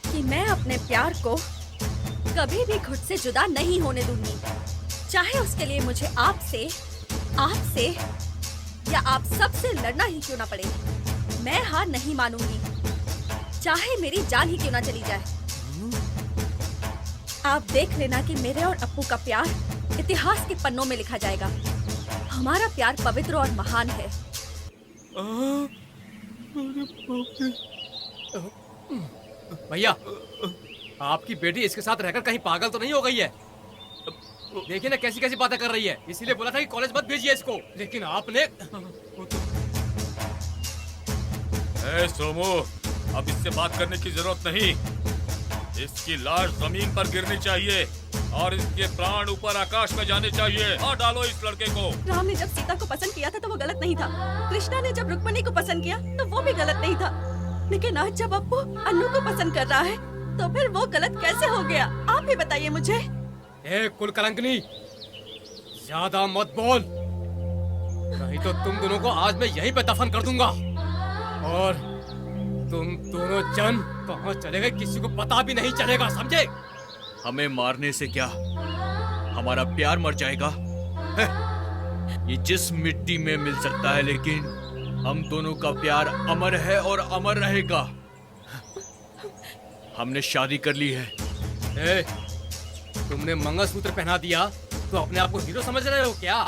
Speaker 5: कि मैं अपने प्यार को कभी भी खुद से जुदा नहीं होने दूंगी, चाहे उसके लिए मुझे आपसे या आप सबसे लड़ना ही क्यों ना पड़े। मैं हार नहीं मानूंगी, चाहे मेरी जान ही क्यों ना चली जाए। आप देख लेना कि मेरे और अप्पू का प्यार इतिहास के पन्नों में लिखा जाएगा। हमारा प्यार पवित्र और महान है।
Speaker 3: भैया, आपकी बेटी इसके साथ रहकर कहीं पागल तो नहीं हो गई है? देखिए ना कैसी कैसी बातें कर रही है। इसीलिए बोला था कि कॉलेज मत भेजिए इसको, लेकिन आपने।
Speaker 12: सोमू, अब इससे बात करने की जरूरत नहीं। इसकी लाश जमीन पर गिरनी चाहिए और इसके प्राण ऊपर आकाश में जाने चाहिए। और डालो इस लड़के को।
Speaker 5: राम ने जब सीता को पसंद किया था तो वो गलत नहीं था। कृष्णा ने जब रुक्मणी को पसंद किया तो वो भी गलत नहीं था। लेकिन आज जब अप्पू अन्नू को पसंद कर रहा है तो फिर वो गलत कैसे हो गया? आप भी बताइए मुझे।
Speaker 3: ए कुलकलंकनी, ज्यादा मत बोल, नहीं तो तुम दोनों को आज मैं यहीं पे दफन कर दूंगा। और तुम दोनों जन कहाँ चले गए किसी को पता भी नहीं चलेगा, समझे?
Speaker 1: हमें मारने से क्या, हमारा प्यार मर जाएगा। ये जिस मिट्टी में मिल सकता है, लेकिन हम दोनों का प्यार अमर है और अमर रहेगा। हमने शादी कर ली है।
Speaker 3: तुमने मंगलसूत्र पहना दिया तो अपने आप को हीरो समझ रहे हो क्या?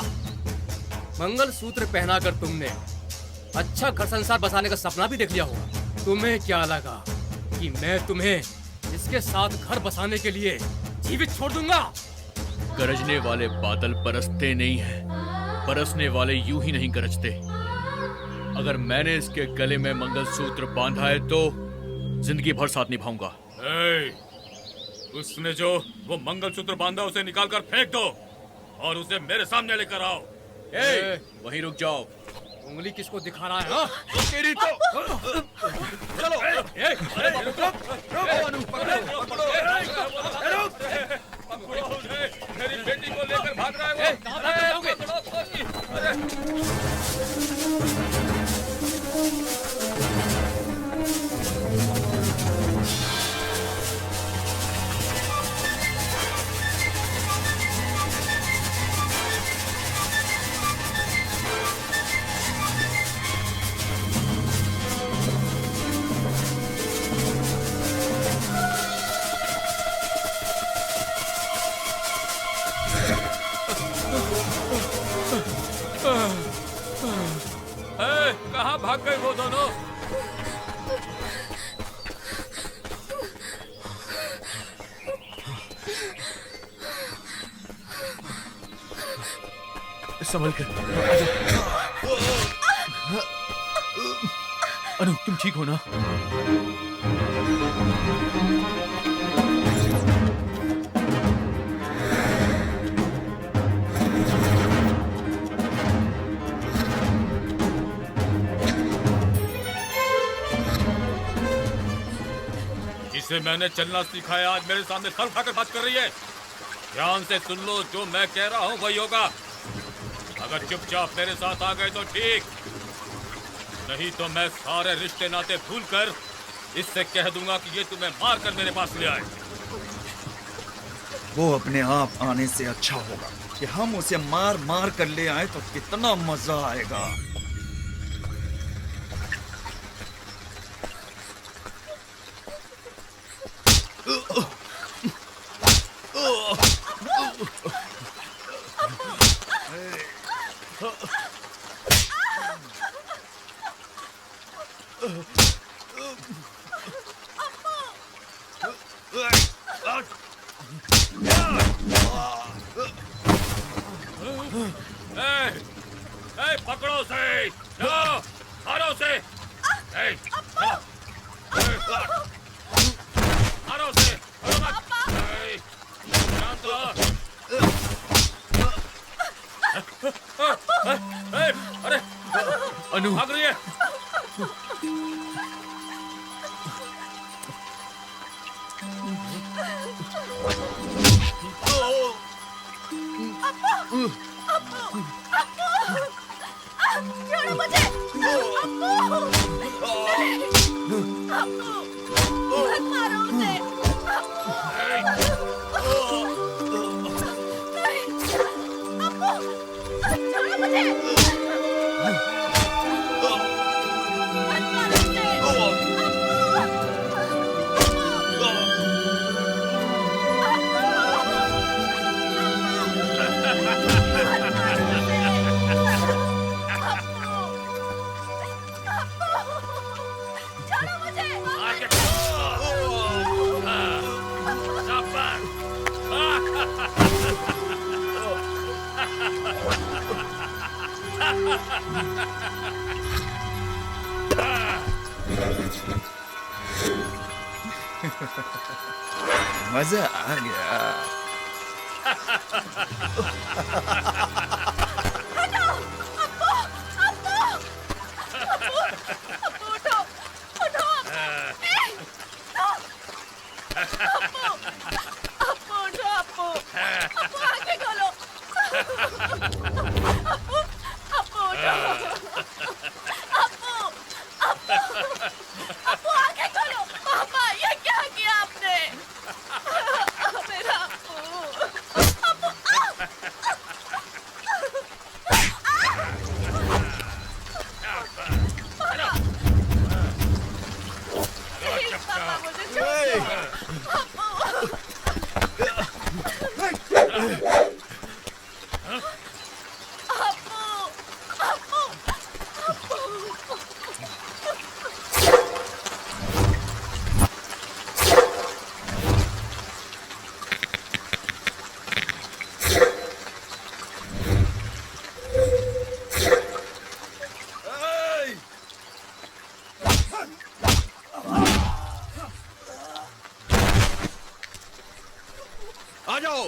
Speaker 3: मंगलसूत्र पहनाकर तुमने अच्छा घर संसार बसाने का सपना भी देख लिया होगा। तुम्हें क्या लगा कि मैं तुम्हें इसके साथ घर बसाने के लिए जीवित छोड़ दूंगा?
Speaker 1: गरजने वाले बादल बरसते नहीं हैं, बरसने वाले यूं ही नहीं गरजते। अगर मैंने इसके गले में मंगलसूत्र बांधा है तो जिंदगी भर साथ निभाऊंगा।
Speaker 12: उसने जो वो मंगलसूत्र बांधा उसे निकाल कर फेंक दो और उसे मेरे सामने लेकर आओ।
Speaker 1: वहीं रुक जाओ।
Speaker 3: उंगली किसको दिखा रहा है?
Speaker 1: तेरी तो चलो।
Speaker 12: मेरी बेटी को लेकर भाग रहा है कहाँ भाग गए वो दोनों?
Speaker 1: संभल कर। अनु, तुम ठीक हो ना?
Speaker 12: जिसे मैंने चलना सिखाया आज मेरे सामने सर उठाकर बात कर रही है। ध्यान से सुन लो, जो मैं कह रहा हूँ वही होगा। अगर चुपचाप मेरे साथ आ गए तो ठीक, नहीं तो मैं सारे रिश्ते नाते भूलकर इससे कह दूंगा कि ये तुम्हें मार कर मेरे पास ले आए।
Speaker 13: वो अपने आप आने से अच्छा होगा कि हम उसे मार मार कर ले आए तो कितना मजा आएगा।
Speaker 12: पकड़ो से, जाओ, मारो से, मारो से, शांत रहो। अरे
Speaker 1: अनु,
Speaker 12: भाग रही है।
Speaker 9: छोड़ो मुझे। मत मारो उसे। छोड़ो मुझे।
Speaker 13: मजा आ गया।
Speaker 1: आ जाओ।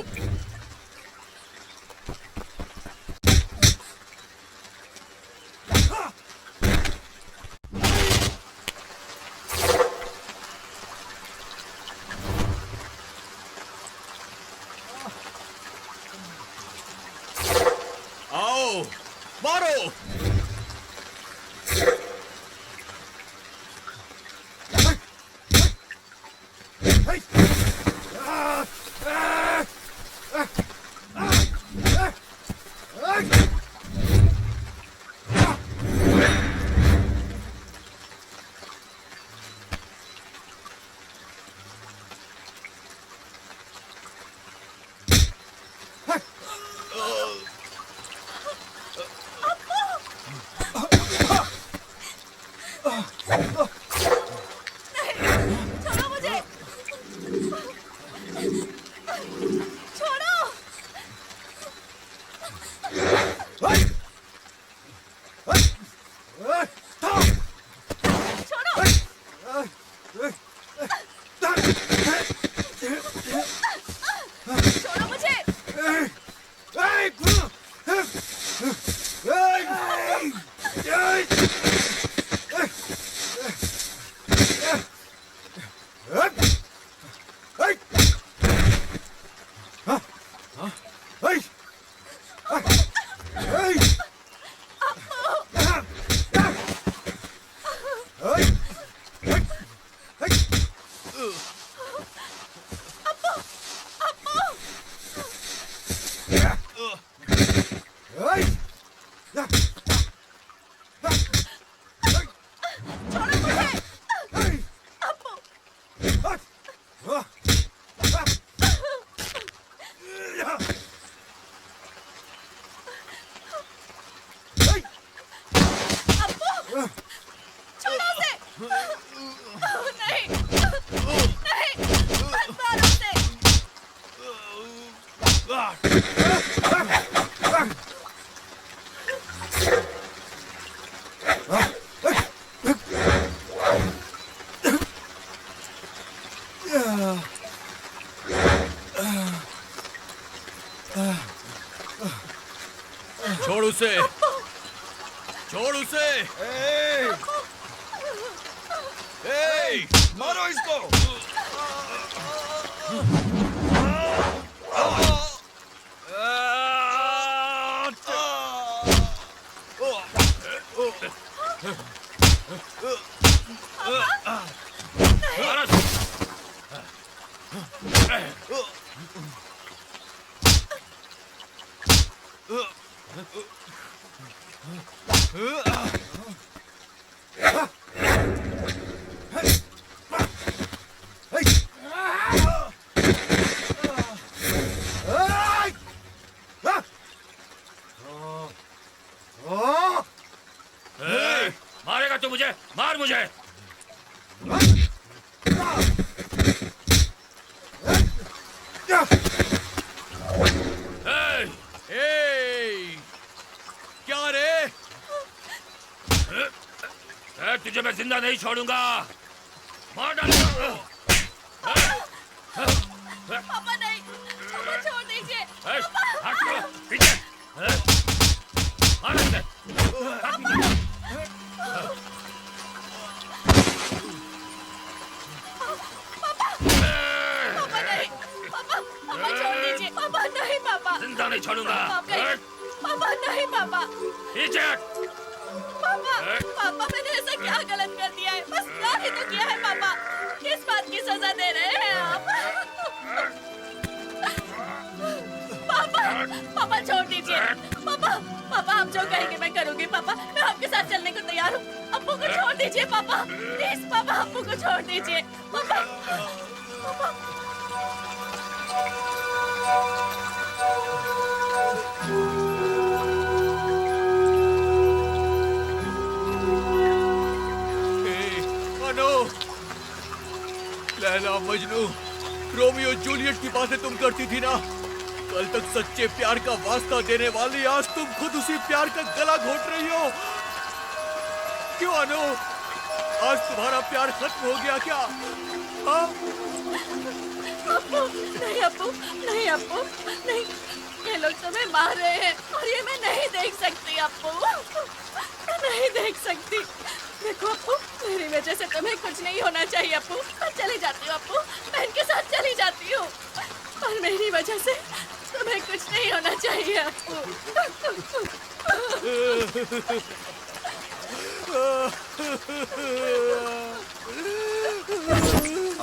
Speaker 1: आओ, मारो।
Speaker 5: छोड़ो मुझे। छोड़ो। छोड़ो मुझे।
Speaker 1: छोड़ उसे, छोड़ उसे।
Speaker 2: मारो इसको।
Speaker 12: मारेगा तू मुझे? मार मुझे।
Speaker 1: क्या रे?
Speaker 12: तुझे मैं जिंदा नहीं छोड़ूंगा। मार डालूंगा।
Speaker 5: पापा नहीं, पापा छोड़ दीजिए।
Speaker 12: पीछे। मार इसे।
Speaker 5: पापा छोड़ दीजिए। पापा नहीं, पापा
Speaker 12: जिंदा नहीं छोड़ूंगा।
Speaker 5: पापा नहीं, पापा।
Speaker 12: पीछे।
Speaker 5: पापा मैंने ऐसा क्या गलत कर दिया है? बस प्यार ही तो किया है पापा। किस बात की सजा दे रहे हैं आप? पापा छोड़ दीजिए। पापा आप जो कहेंगे मैं करूंगी। पापा मैं आपके साथ चलने को तैयार हूँ। अप्पू को छोड़ दीजिए पापा, प्लीज पापा अप्पू को छोड़ दीजिए। पापा
Speaker 1: लैला मजनू, रोमियो जूलियट की बातें तुम करती थी ना? कल तक सच्चे प्यार का वास्ता देने वाली आज तुम खुद उसी प्यार का गला घोट रही हो। क्यों अनु? आज तुम्हारा प्यार खत्म हो गया क्या? हाँ?
Speaker 5: अप्पू नहीं, अप्पू नहीं, अप्पू नहीं। ये लोग तुम्हें मार रहे हैं और ये मैं नहीं देख सकती। अप्पू नहीं देख सकती। देखो अप्पू, मेरी वजह से तुम्हें कुछ नहीं होना चाहिए। अप्पू मैं चली जाती हूँ। अप्पू मैं इनके साथ चली जाती हूँ, पर मेरी वजह से तुम्हें कुछ नहीं होना चाहिए। अप्पू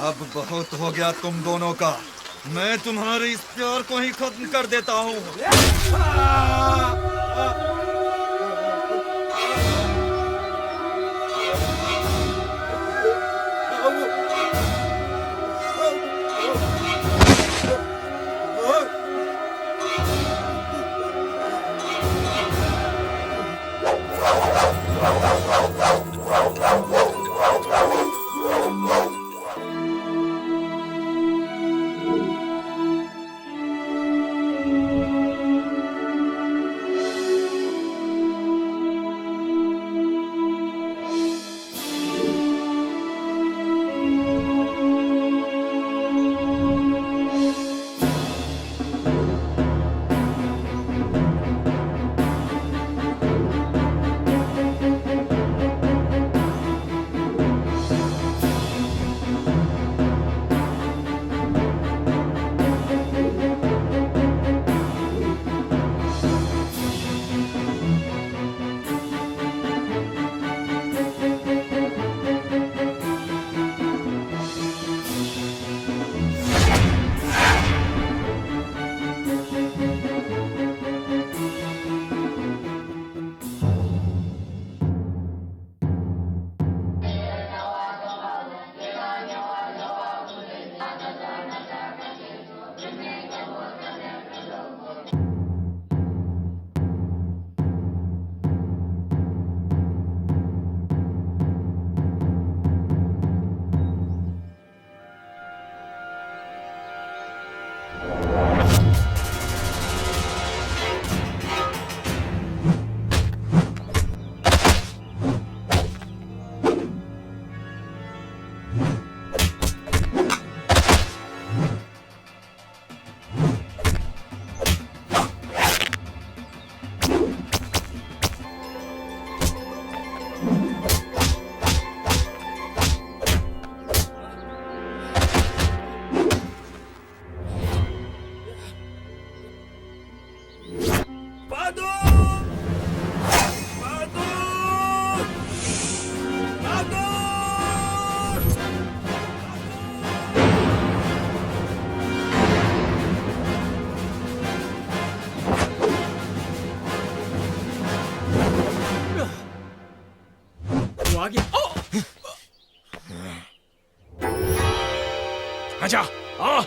Speaker 13: अब बहुत हो गया तुम दोनों का। मैं तुम्हारे इस प्यार को ही खत्म कर देता हूँ।
Speaker 3: वो आ गया।
Speaker 10: आजा, आ।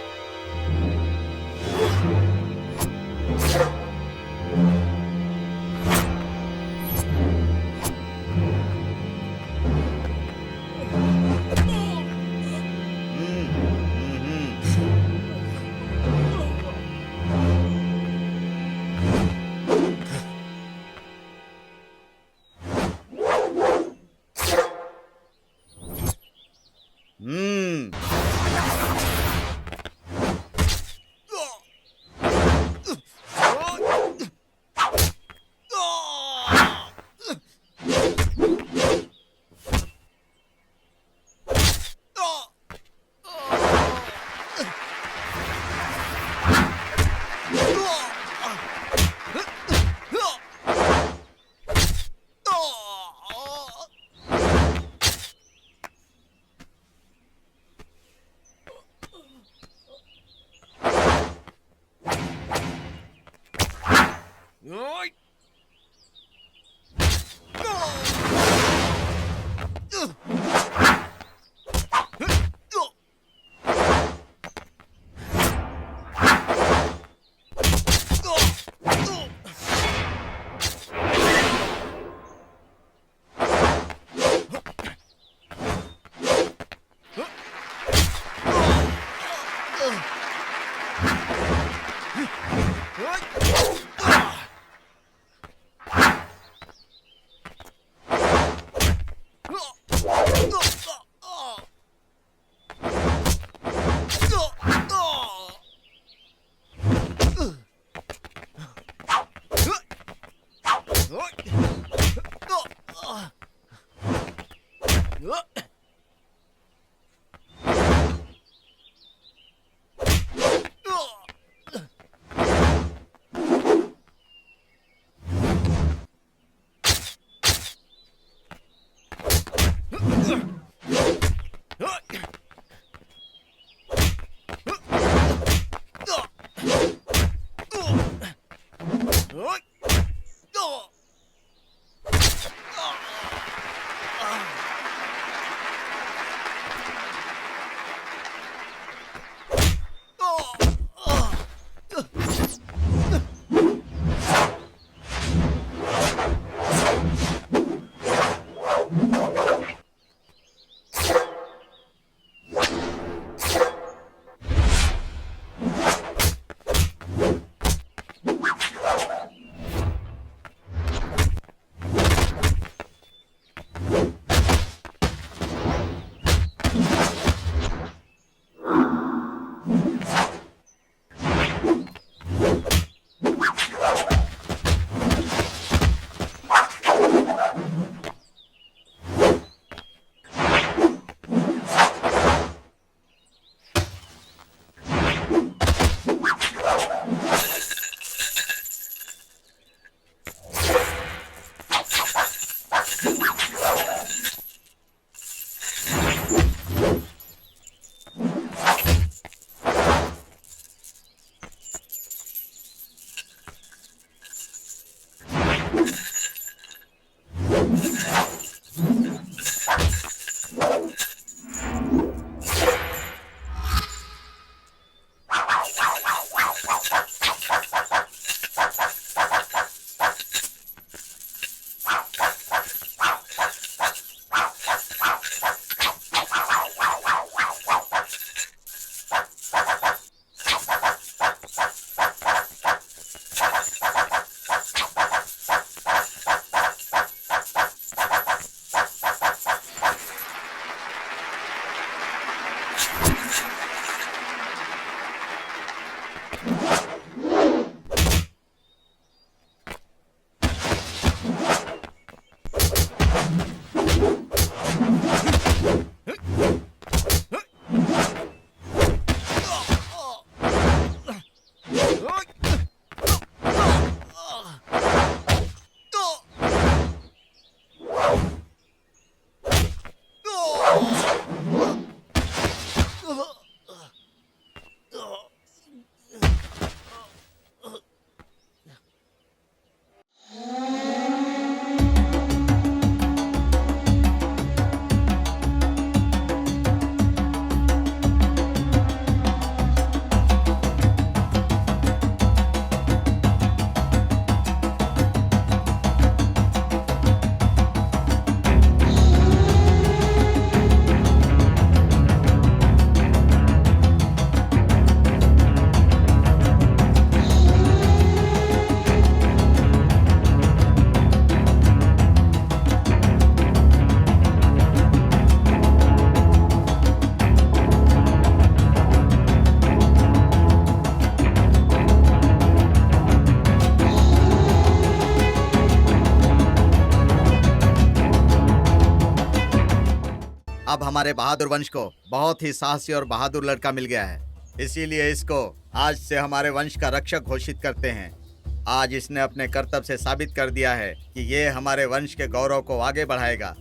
Speaker 14: अब हमारे बहादुर वंश को बहुत ही साहसी और बहादुर लड़का मिल गया है, इसीलिए इसको आज से हमारे वंश का रक्षक घोषित करते हैं। आज इसने अपने कर्तव्य से साबित कर दिया है कि ये हमारे वंश के गौरव को आगे बढ़ाएगा।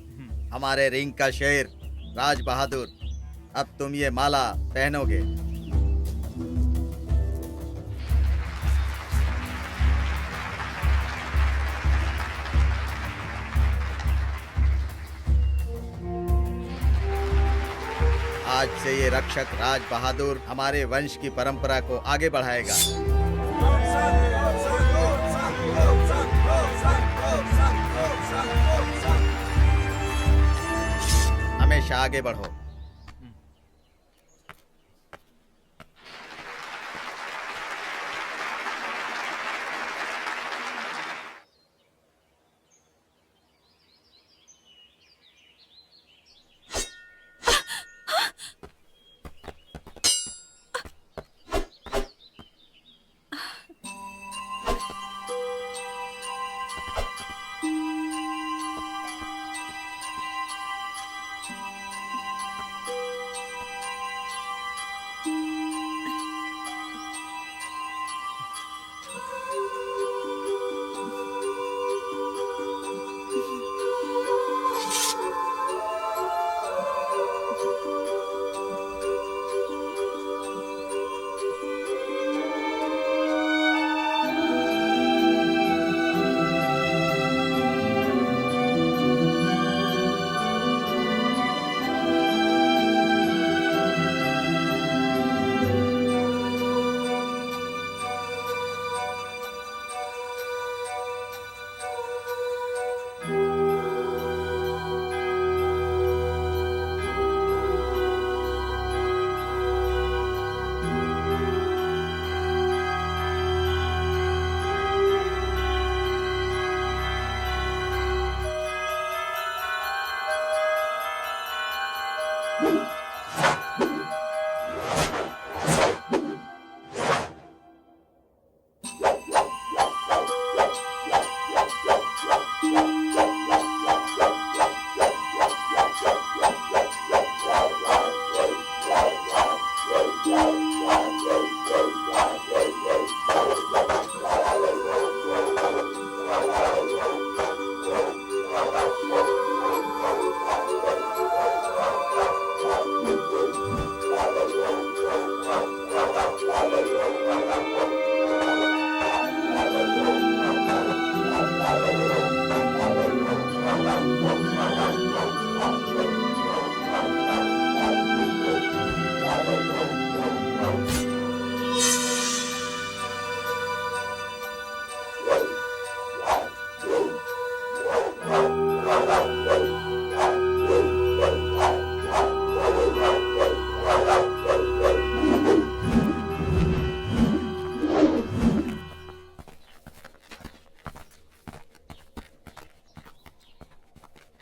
Speaker 14: हमारे रिंग का शेर राज बहादुर, अब तुम ये माला पहनोगे। आज से ये रक्षक राज बहादुर हमारे वंश की परंपरा को आगे बढ़ाएगा। हमेशा आगे बढ़ो।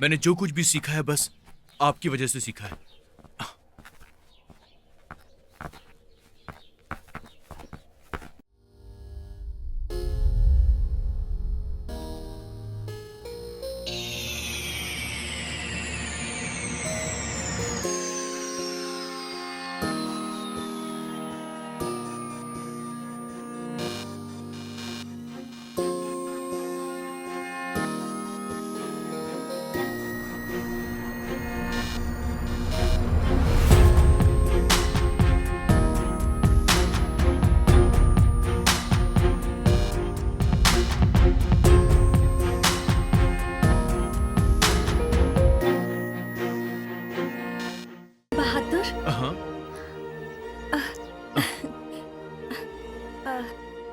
Speaker 1: मैंने जो कुछ भी सीखा है बस आपकी वजह से सीखा है।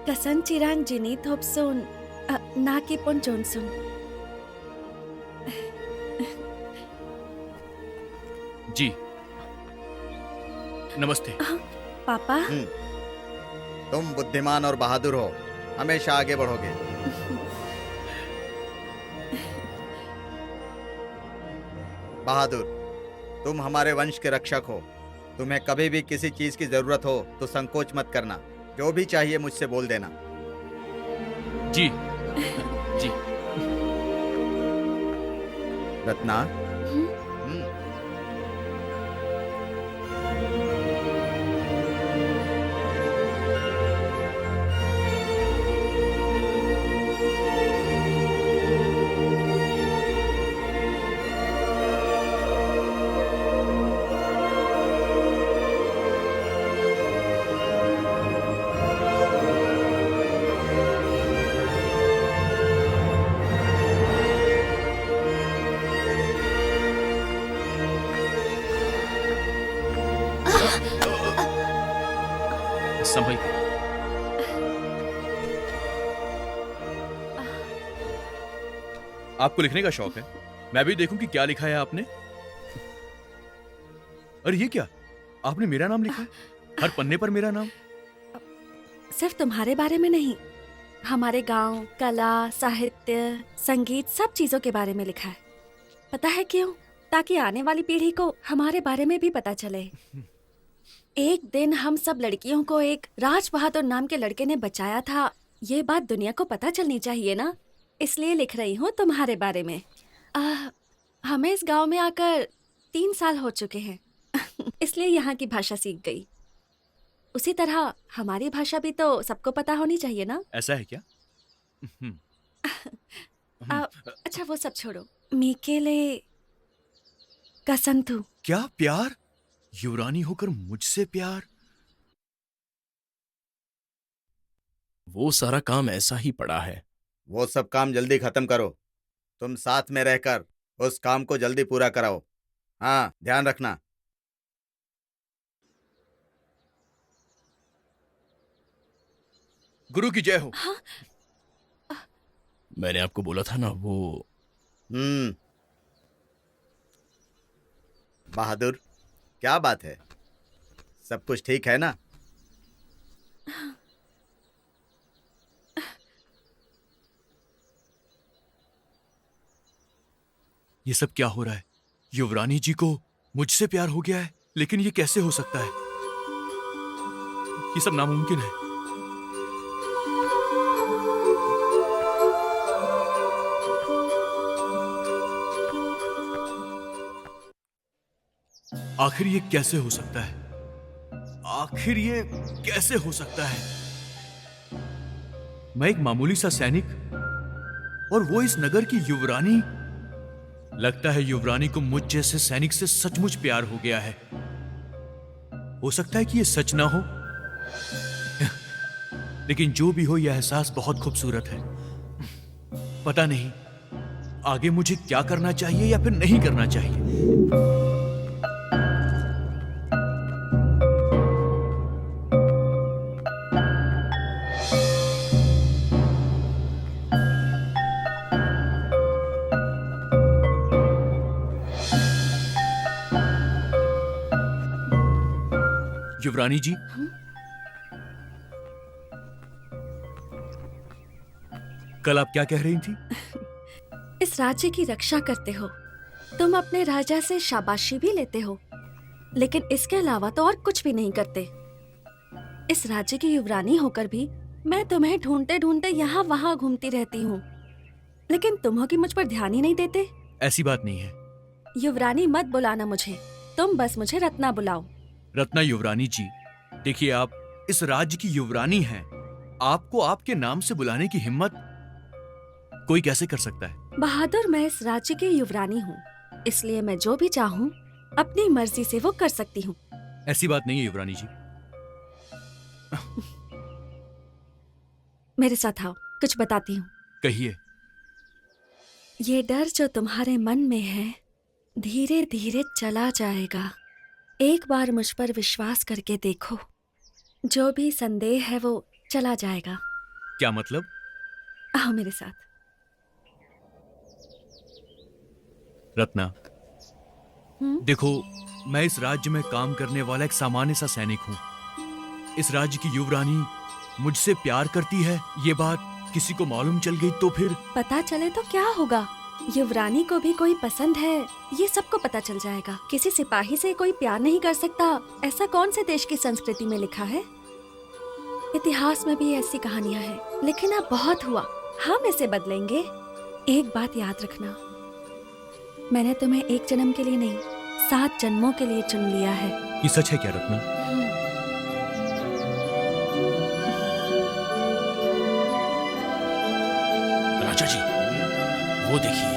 Speaker 5: Kasan Chirang Jini Thopsun Naki Pon Johnson.
Speaker 1: जी नमस्ते।
Speaker 5: पापा
Speaker 14: तुम बुद्धिमान और बहादुर हो, हमेशा आगे बढ़ोगे। बहादुर, तुम हमारे वंश के रक्षक हो। तुम्हें कभी भी किसी चीज की जरूरत हो तो संकोच मत करना, जो भी चाहिए मुझसे बोल देना।
Speaker 1: जी जी।
Speaker 14: रत्ना,
Speaker 1: संभल के। आपको लिखने का शौक है, मैं भी देखूं कि क्या लिखा है आपने। अरे ये क्या, आपने मेरा नाम लिखा है हर पन्ने पर, मेरा नाम।
Speaker 5: सिर्फ तुम्हारे बारे में नहीं, हमारे गांव, कला, साहित्य, संगीत, सब चीजों के बारे में लिखा है। पता है क्यों? ताकि आने वाली पीढ़ी को हमारे बारे में भी पता चले। एक दिन हम सब लड़कियों को एक राज बहादुर नाम के लड़के ने बचाया था, ये बात दुनिया को पता चलनी चाहिए ना, इसलिए लिख रही हूँ तुम्हारे बारे में। हमें इस गांव में आकर 3 साल हो चुके हैं इसलिए यहाँ की भाषा सीख गई। उसी तरह हमारी भाषा भी तो सबको पता होनी चाहिए ना।
Speaker 1: ऐसा है क्या?
Speaker 5: अच्छा वो सब छोड़ो, मीकेले कसंतु।
Speaker 1: क्या प्यार? युवरानी होकर मुझसे प्यार?
Speaker 10: वो सारा काम ऐसा ही पड़ा है।
Speaker 14: वो सब काम जल्दी खत्म करो। तुम साथ में रहकर उस काम को जल्दी पूरा कराओ। हाँ, ध्यान रखना।
Speaker 1: गुरु की जय हो।
Speaker 5: हाँ?
Speaker 10: मैंने आपको बोला था ना वो।
Speaker 14: बहादुर, क्या बात है? सब कुछ ठीक है ना?
Speaker 1: ये सब क्या हो रहा है? युवरानी जी को मुझसे प्यार हो गया है, लेकिन ये कैसे हो सकता है? ये सब नामुमकिन है। आखिर ये कैसे हो सकता है? आखिर ये कैसे हो सकता है? मैं एक मामूली सा सैनिक और वो इस नगर की युवरानी। लगता है युवरानी को मुझ जैसे सैनिक से सचमुच प्यार हो गया है। हो सकता है कि ये सच ना हो, लेकिन जो भी हो, यह एहसास बहुत खूबसूरत है। पता नहीं आगे मुझे क्या करना चाहिए या फिर नहीं करना चाहिए। युवरानी जी, कल आप क्या कह रही थी?
Speaker 5: इस राज्य की रक्षा करते हो तुम, अपने राजा से शाबाशी भी लेते हो, लेकिन इसके अलावा तो और कुछ भी नहीं करते। इस राज्य की युवरानी होकर भी मैं तुम्हें ढूंढते ढूंढते यहाँ वहाँ घूमती रहती हूँ, लेकिन तुम हो कि मुझ पर ध्यान ही नहीं देते।
Speaker 1: ऐसी बात नहीं है।
Speaker 5: युवरानी मत बुलाना मुझे, तुम बस मुझे रत्ना बुलाओ।
Speaker 1: रत्ना युवरानी जी, देखिए आप इस राज्य की युवरानी हैं। आपको आपके नाम से बुलाने की हिम्मत कोई कैसे कर सकता है?
Speaker 5: बहादुर, मैं इस राज्य की युवरानी हूँ, इसलिए मैं जो भी चाहूँ अपनी मर्जी से वो कर सकती हूँ।
Speaker 1: ऐसी बात नहीं है युवरानी जी।
Speaker 5: मेरे साथ आओ, कुछ बताती हूँ।
Speaker 1: कहिए।
Speaker 5: ये डर जो तुम्हारे मन में है धीरे धीरे चला जाएगा। एक बार मुझ पर विश्वास करके देखो, जो भी संदेह है वो चला जाएगा।
Speaker 1: क्या मतलब?
Speaker 5: आओ मेरे साथ।
Speaker 1: रत्ना, देखो, मैं इस राज्य में काम करने वाला एक सामान्य सा सैनिक हूँ। इस राज्य की युवरानी मुझसे प्यार करती है, ये बात किसी को मालूम चल गई तो फिर?
Speaker 5: पता चले तो क्या होगा? युवरानी को भी कोई पसंद है, ये सबको पता चल जाएगा। किसी सिपाही से कोई प्यार नहीं कर सकता, ऐसा कौन से देश की संस्कृति में लिखा है? इतिहास में भी ऐसी कहानियां हैं, लेकिन अब बहुत हुआ, हम इसे बदलेंगे। एक बात याद रखना, मैंने तुम्हें 1 जन्म के लिए नहीं 7 जन्मों के लिए चुन लिया है।
Speaker 1: ये सच है क्या रत्ना?
Speaker 10: राजा जी, वो देखिए।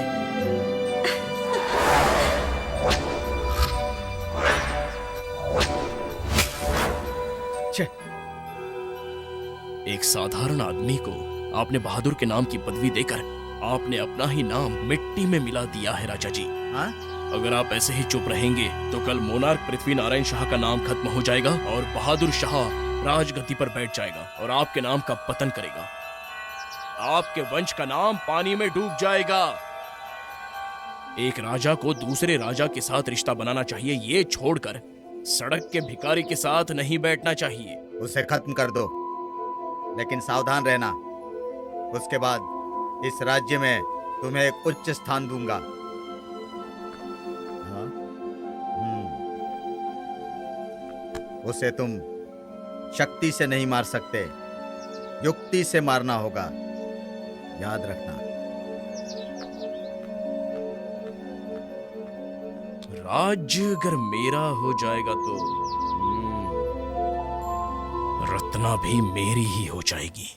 Speaker 10: एक साधारण आदमी को आपने बहादुर के नाम की पदवी देकर आपने अपना ही नाम मिट्टी में मिला दिया है राजा जी।
Speaker 14: हाँ?
Speaker 10: अगर आप ऐसे ही चुप रहेंगे तो कल मोनार्क पृथ्वी नारायण शाह का नाम खत्म हो जाएगा और बहादुर शाह राजगद्दी पर बैठ जाएगा और आपके नाम का पतन करेगा। आपके वंश का नाम पानी में डूब जाएगा। एक राजा को दूसरे राजा के साथ रिश्ता बनाना चाहिए, ये छोड़कर सड़क के भिखारी के साथ नहीं बैठना चाहिए।
Speaker 14: उसे खत्म कर दो, लेकिन सावधान रहना। उसके बाद इस राज्य में तुम्हें एक उच्च स्थान दूंगा। हाँ? उसे तुम शक्ति से नहीं मार सकते, युक्ति से मारना होगा, याद रखना।
Speaker 10: राज्य अगर मेरा हो जाएगा तो रत्ना भी मेरी ही हो जाएगी।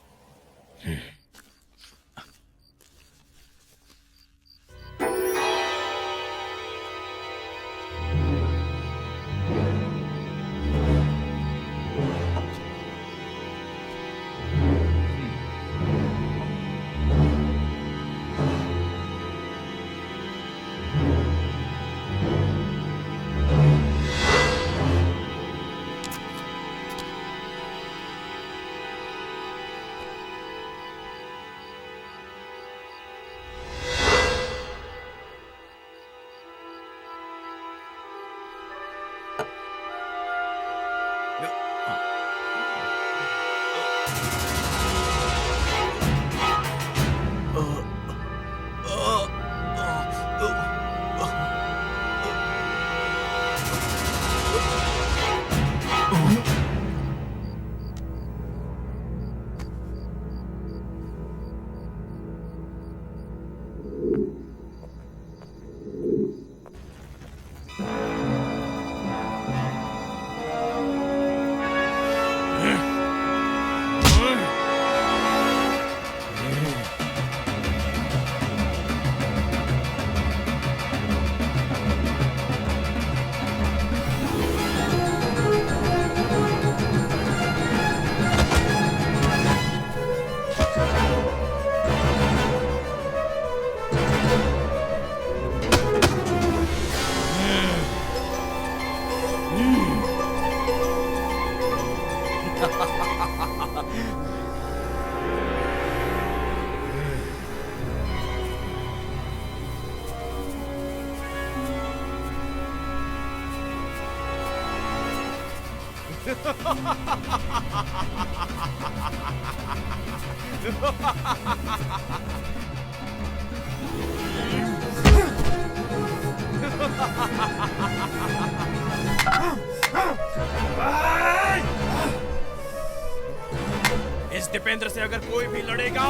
Speaker 17: इस दीपेंद्र से अगर कोई भी लड़ेगा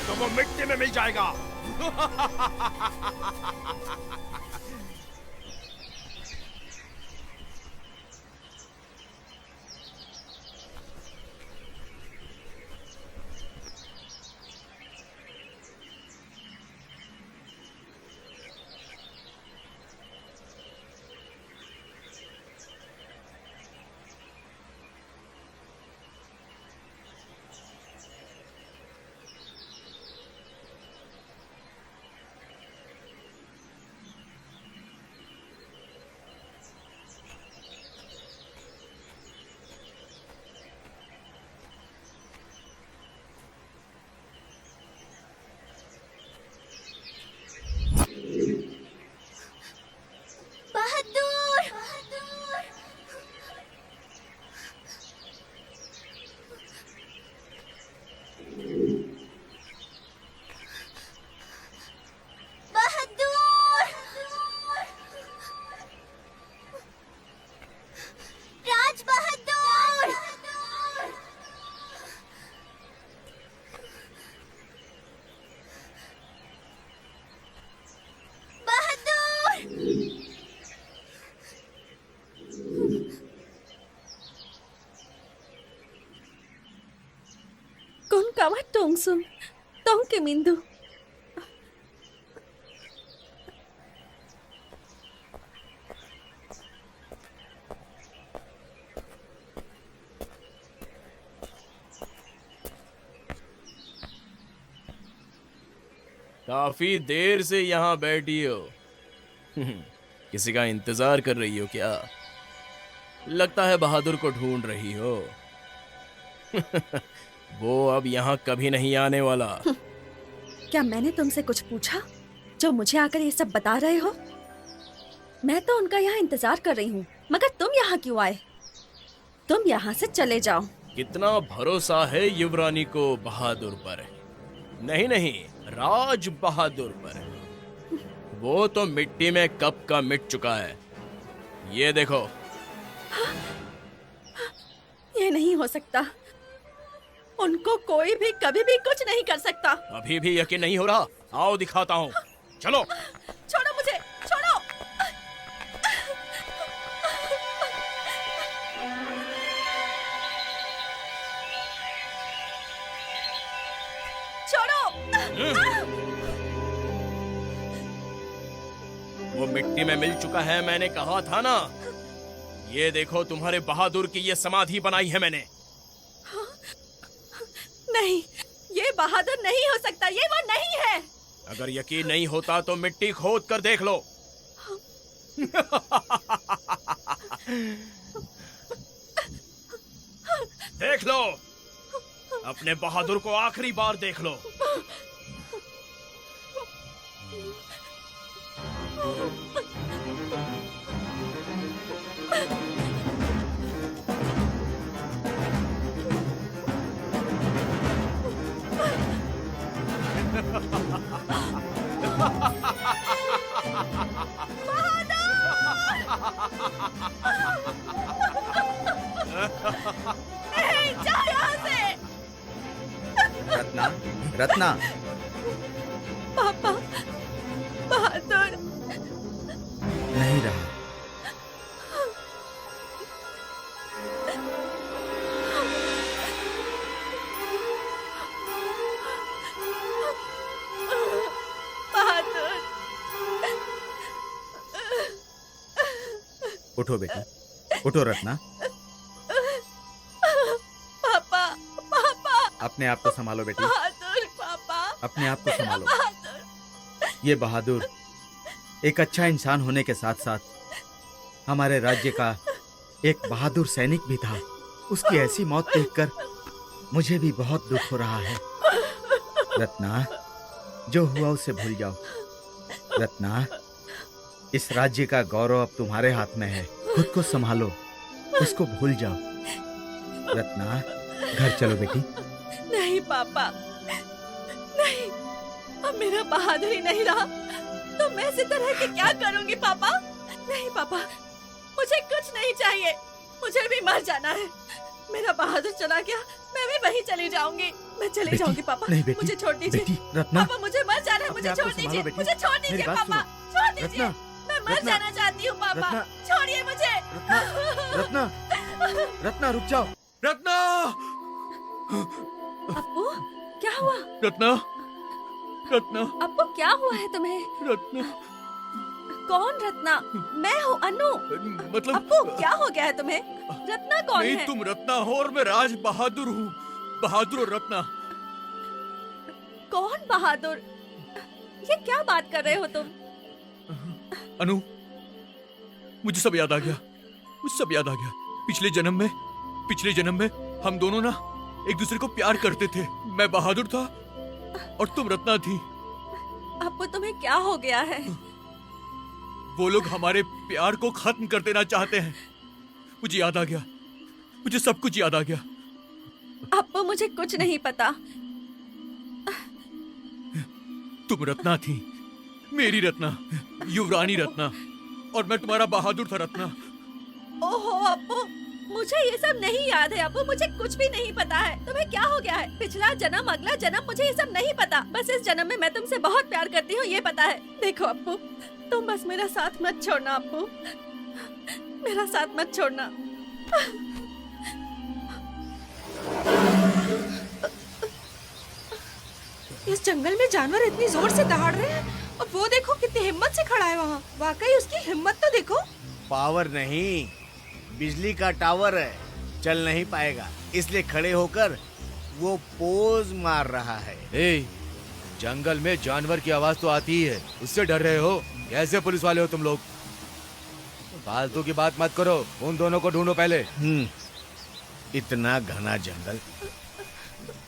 Speaker 17: तो वो मिट्टी में मिल जाएगा।
Speaker 5: Kawan Tongsum, Tongke Mindu.
Speaker 10: काफी देर से यहाँ बैठी हो। किसी का इंतजार कर रही हो क्या? लगता है बहादुर को ढूंढ रही हो। वो अब यहाँ कभी नहीं आने वाला।
Speaker 5: क्या मैंने तुमसे कुछ पूछा जो मुझे आकर ये सब बता रहे हो? मैं तो उनका यहाँ इंतजार कर रही हूँ, मगर तुम यहाँ क्यों आए? तुम यहाँ से चले जाओ।
Speaker 10: कितना भरोसा है युवरानी को बहादुर पर? नहीं नहीं, राज बहादुर पर। वो तो मिट्टी में कब का मिट चुका है। ये देखो।
Speaker 5: ये नहीं हो सकता। उनको कोई भी कभी भी कुछ नहीं कर सकता।
Speaker 10: अभी भी यकीन नहीं हो रहा? आओ दिखाता हूँ, चलो।
Speaker 5: छोड़ो मुझे, छोड़ो। छोड़ो।
Speaker 10: वो मिट्टी में मिल चुका है, मैंने कहा था ना। ये देखो, तुम्हारे बहादुर की ये समाधि बनाई है मैंने।
Speaker 5: नहीं, ये बहादुर नहीं हो सकता, ये वो नहीं है।
Speaker 10: अगर यकीन नहीं होता तो मिट्टी खोद कर देख लो। देख लो, अपने बहादुर को आखिरी बार देख लो।
Speaker 5: जाओ यहाँ से।
Speaker 14: रत्ना, रत्ना।
Speaker 5: पापा, बहादुर
Speaker 14: नहीं रहा।
Speaker 5: बहादुर।
Speaker 14: उठो बेटा, उठो रत्ना।
Speaker 5: पापा, पापा।
Speaker 14: अपने आप को संभालो बेटी,
Speaker 5: बहादुर पापा।
Speaker 14: अपने आप को
Speaker 5: मेरा
Speaker 14: संभालो।
Speaker 5: बहादुर।
Speaker 14: ये बहादुर एक अच्छा इंसान होने के साथ साथ हमारे राज्य का एक बहादुर सैनिक भी था। उसकी ऐसी मौत देखकर मुझे भी बहुत दुख हो रहा है। रत्ना, जो हुआ उसे भूल जाओ। रत्ना, इस राज्य का गौरव अब तुम्हारे हाथ में है। खुद को संभालो, इसको भूल जाओ। रत्ना, घर चलो बेटी।
Speaker 5: नहीं पापा, नहीं। अब मेरा बहादुर ही नहीं रहा तो मैं सिद्ध रह के क्या करूंगी पापा? नहीं पापा, मुझे कुछ नहीं चाहिए। मुझे भी मर जाना है। मेरा बहादुर चला गया, मैं भी वहीं चली जाऊंगी। मैं चली जाऊंगी पापा।
Speaker 14: नहीं बेटी,
Speaker 5: मुझे छोड़ दीजिए।
Speaker 14: बेटी, रत्ना।
Speaker 5: पापा, मुझे मर जाना है। मुझे
Speaker 14: अपने आप को
Speaker 5: छोड़
Speaker 14: संभालो
Speaker 5: दीजिए।
Speaker 14: बेटी।
Speaker 5: मुझे छोड़
Speaker 14: मेरी
Speaker 5: दीजिए
Speaker 14: बात
Speaker 5: पापा।
Speaker 14: सुनो।
Speaker 5: छोड़ दीजिए।
Speaker 14: रत्ना,
Speaker 5: मैं मर
Speaker 14: रत्ना,
Speaker 5: जाना चाहती हूँ पापा।
Speaker 14: रत्ना,
Speaker 5: छोड़िए मुझे।
Speaker 14: रत्ना, रत्ना रुक जाओ।
Speaker 1: रत्ना!
Speaker 5: अप्पू, क्या हुआ?
Speaker 1: रत्ना! रत्ना!
Speaker 5: अप्पू, क्या हुआ है तुम्हें?
Speaker 1: रत्ना!
Speaker 5: कौन रत्ना? मैं हूँ अनु।
Speaker 1: मतलब
Speaker 5: अप्पू, क्या हो गया है तुम्हें? रत्ना कौन
Speaker 1: नहीं,
Speaker 5: है?
Speaker 1: तुम रत्ना हो और मैं राज बहादुर हूँ। बहादुर और रत्ना।
Speaker 5: कौन बहादुर? ये क्या बात कर रहे हो तुम?
Speaker 1: अनु, मुझे सब याद आ गया। मुझे सब याद आ गया। पिछले जन्म में हम दोनों ना एक दूसरे को प्यार करते थे। मैं बहादुर था और तुम रत्ना थी।
Speaker 5: अप्पू, तुम्हें क्या हो गया है?
Speaker 1: वो लोग हमारे प्यार को खत्म कर देना चाहते हैं। मुझे याद आ गया। मुझे सब कुछ याद आ गया।
Speaker 5: अप्पू, मुझे कुछ नहीं पता।
Speaker 1: तुम रत्ना थी, मेरी रत्ना, युवरानी रत्ना, और मैं तुम्हारा बहादुर था रत्ना।
Speaker 5: ओहो अप्पू, मुझे ये सब नहीं याद है। अप्पू, मुझे कुछ भी नहीं पता है। तुम्हें क्या हो गया है? पिछला जन्म, अगला जन्म, मुझे ये सब नहीं पता। बस इस जन्म में मैं तुमसे बहुत प्यार करती हूँ, ये पता है। देखो अप्पू, तुम बस मेरा साथ मत छोड़ना। अप्पू, मेरा साथ मत छोड़ना।
Speaker 9: इस जंगल में जानवर इतनी जोर से दहाड़ रहे हैं और वो देखो कितनी हिम्मत से खड़ा है वहाँ। वाकई उसकी हिम्मत तो देखो।
Speaker 7: पावर नहीं, बिजली का टावर है। चल नहीं पाएगा, इसलिए खड़े होकर वो पोज मार रहा है।
Speaker 2: ए, जंगल में जानवर की आवाज तो आती ही है, उससे डर रहे हो? कैसे पुलिस वाले हो तुम लोग? फालतू की बात मत करो। उन दोनों को ढूंढो पहले।
Speaker 7: इतना घना जंगल,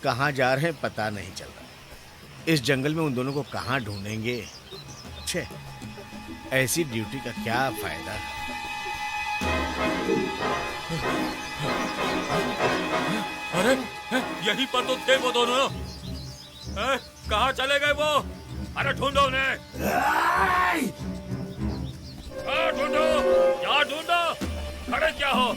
Speaker 7: कहाँ जा रहे हैं पता नहीं चल रहा। इस जंगल में उन दोनों को कहाँ ढूंढेंगे? छे, ऐसी ड्यूटी का क्या फायदा।
Speaker 12: अरे यहीं पर तो थे वो दोनों। कहाँ चले गए वो? अरे ढूंढो उन्हें। ढूंढो, क्या ढूंढो? खड़े क्या हो?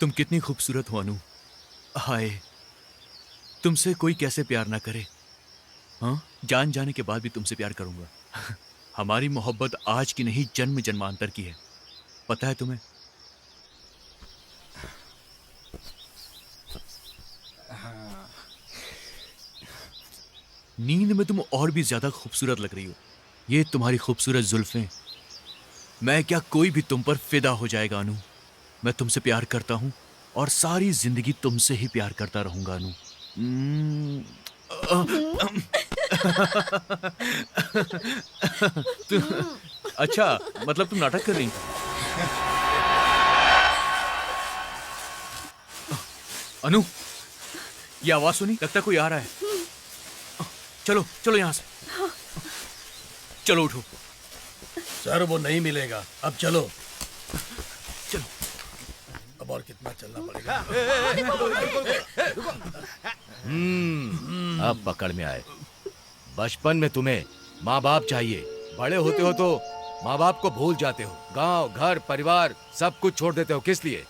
Speaker 1: तुम कितनी खूबसूरत हो अनु। हाय, तुमसे कोई कैसे प्यार ना करे। हाँ, जान जाने के बाद भी तुमसे प्यार करूंगा। हमारी मोहब्बत आज की नहीं, जन्म जन्मांतर की है। पता है तुम्हें? नींद में तुम और भी ज्यादा खूबसूरत लग रही हो। ये तुम्हारी खूबसूरत जुल्फें, मैं क्या कोई भी तुम पर फिदा हो जाएगा अनु। मैं तुमसे प्यार करता हूं और सारी जिंदगी तुमसे ही प्यार करता रहूंगा अनु। अच्छा, मतलब तुम नाटक कर रही थी? अनु, ये आवाज सुनी? लगता कोई आ रहा है। चलो चलो यहां से, चलो उठो।
Speaker 16: सर वो नहीं मिलेगा, अब चलो।
Speaker 1: चलो।
Speaker 16: अब और कितना चलना पड़ेगा?
Speaker 2: अब पकड़ में आए। बचपन में तुम्हें माँ बाप चाहिए, बड़े होते हो तो माँ बाप को भूल जाते हो। गांव, घर, परिवार सब कुछ छोड़ देते हो। किस लिए?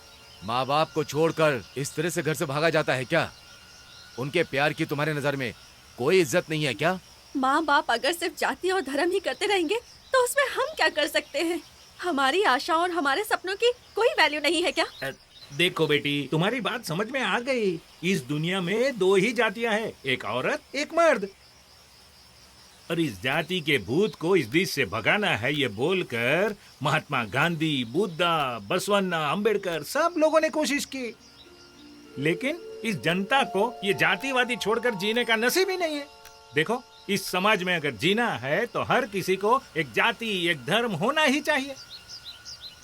Speaker 2: माँ बाप को छोड़कर इस तरह से घर से भागा जाता है क्या? उनके प्यार की तुम्हारे नजर में कोई इज्जत नहीं है क्या?
Speaker 5: माँ बाप अगर सिर्फ जाति और धर्म ही करते रहेंगे तो उसमें हम क्या कर सकते हैं? हमारी आशाओं और हमारे सपनों की कोई वैल्यू नहीं है क्या?
Speaker 15: देखो बेटी, तुम्हारी बात समझ में आ गई। इस दुनिया में दो ही जातियां हैं, एक औरत एक मर्द। और इस जाति के भूत को इस देश से भगाना है, ये बोलकर महात्मा गांधी, बुद्धा, बसवन्ना, अंबेडकर सब लोगों ने कोशिश की, लेकिन इस जनता को ये जातिवादी छोड़कर जीने का नसीब ही नहीं है। देखो, इस समाज में अगर जीना है तो हर किसी को एक जाति, एक धर्म होना ही चाहिए।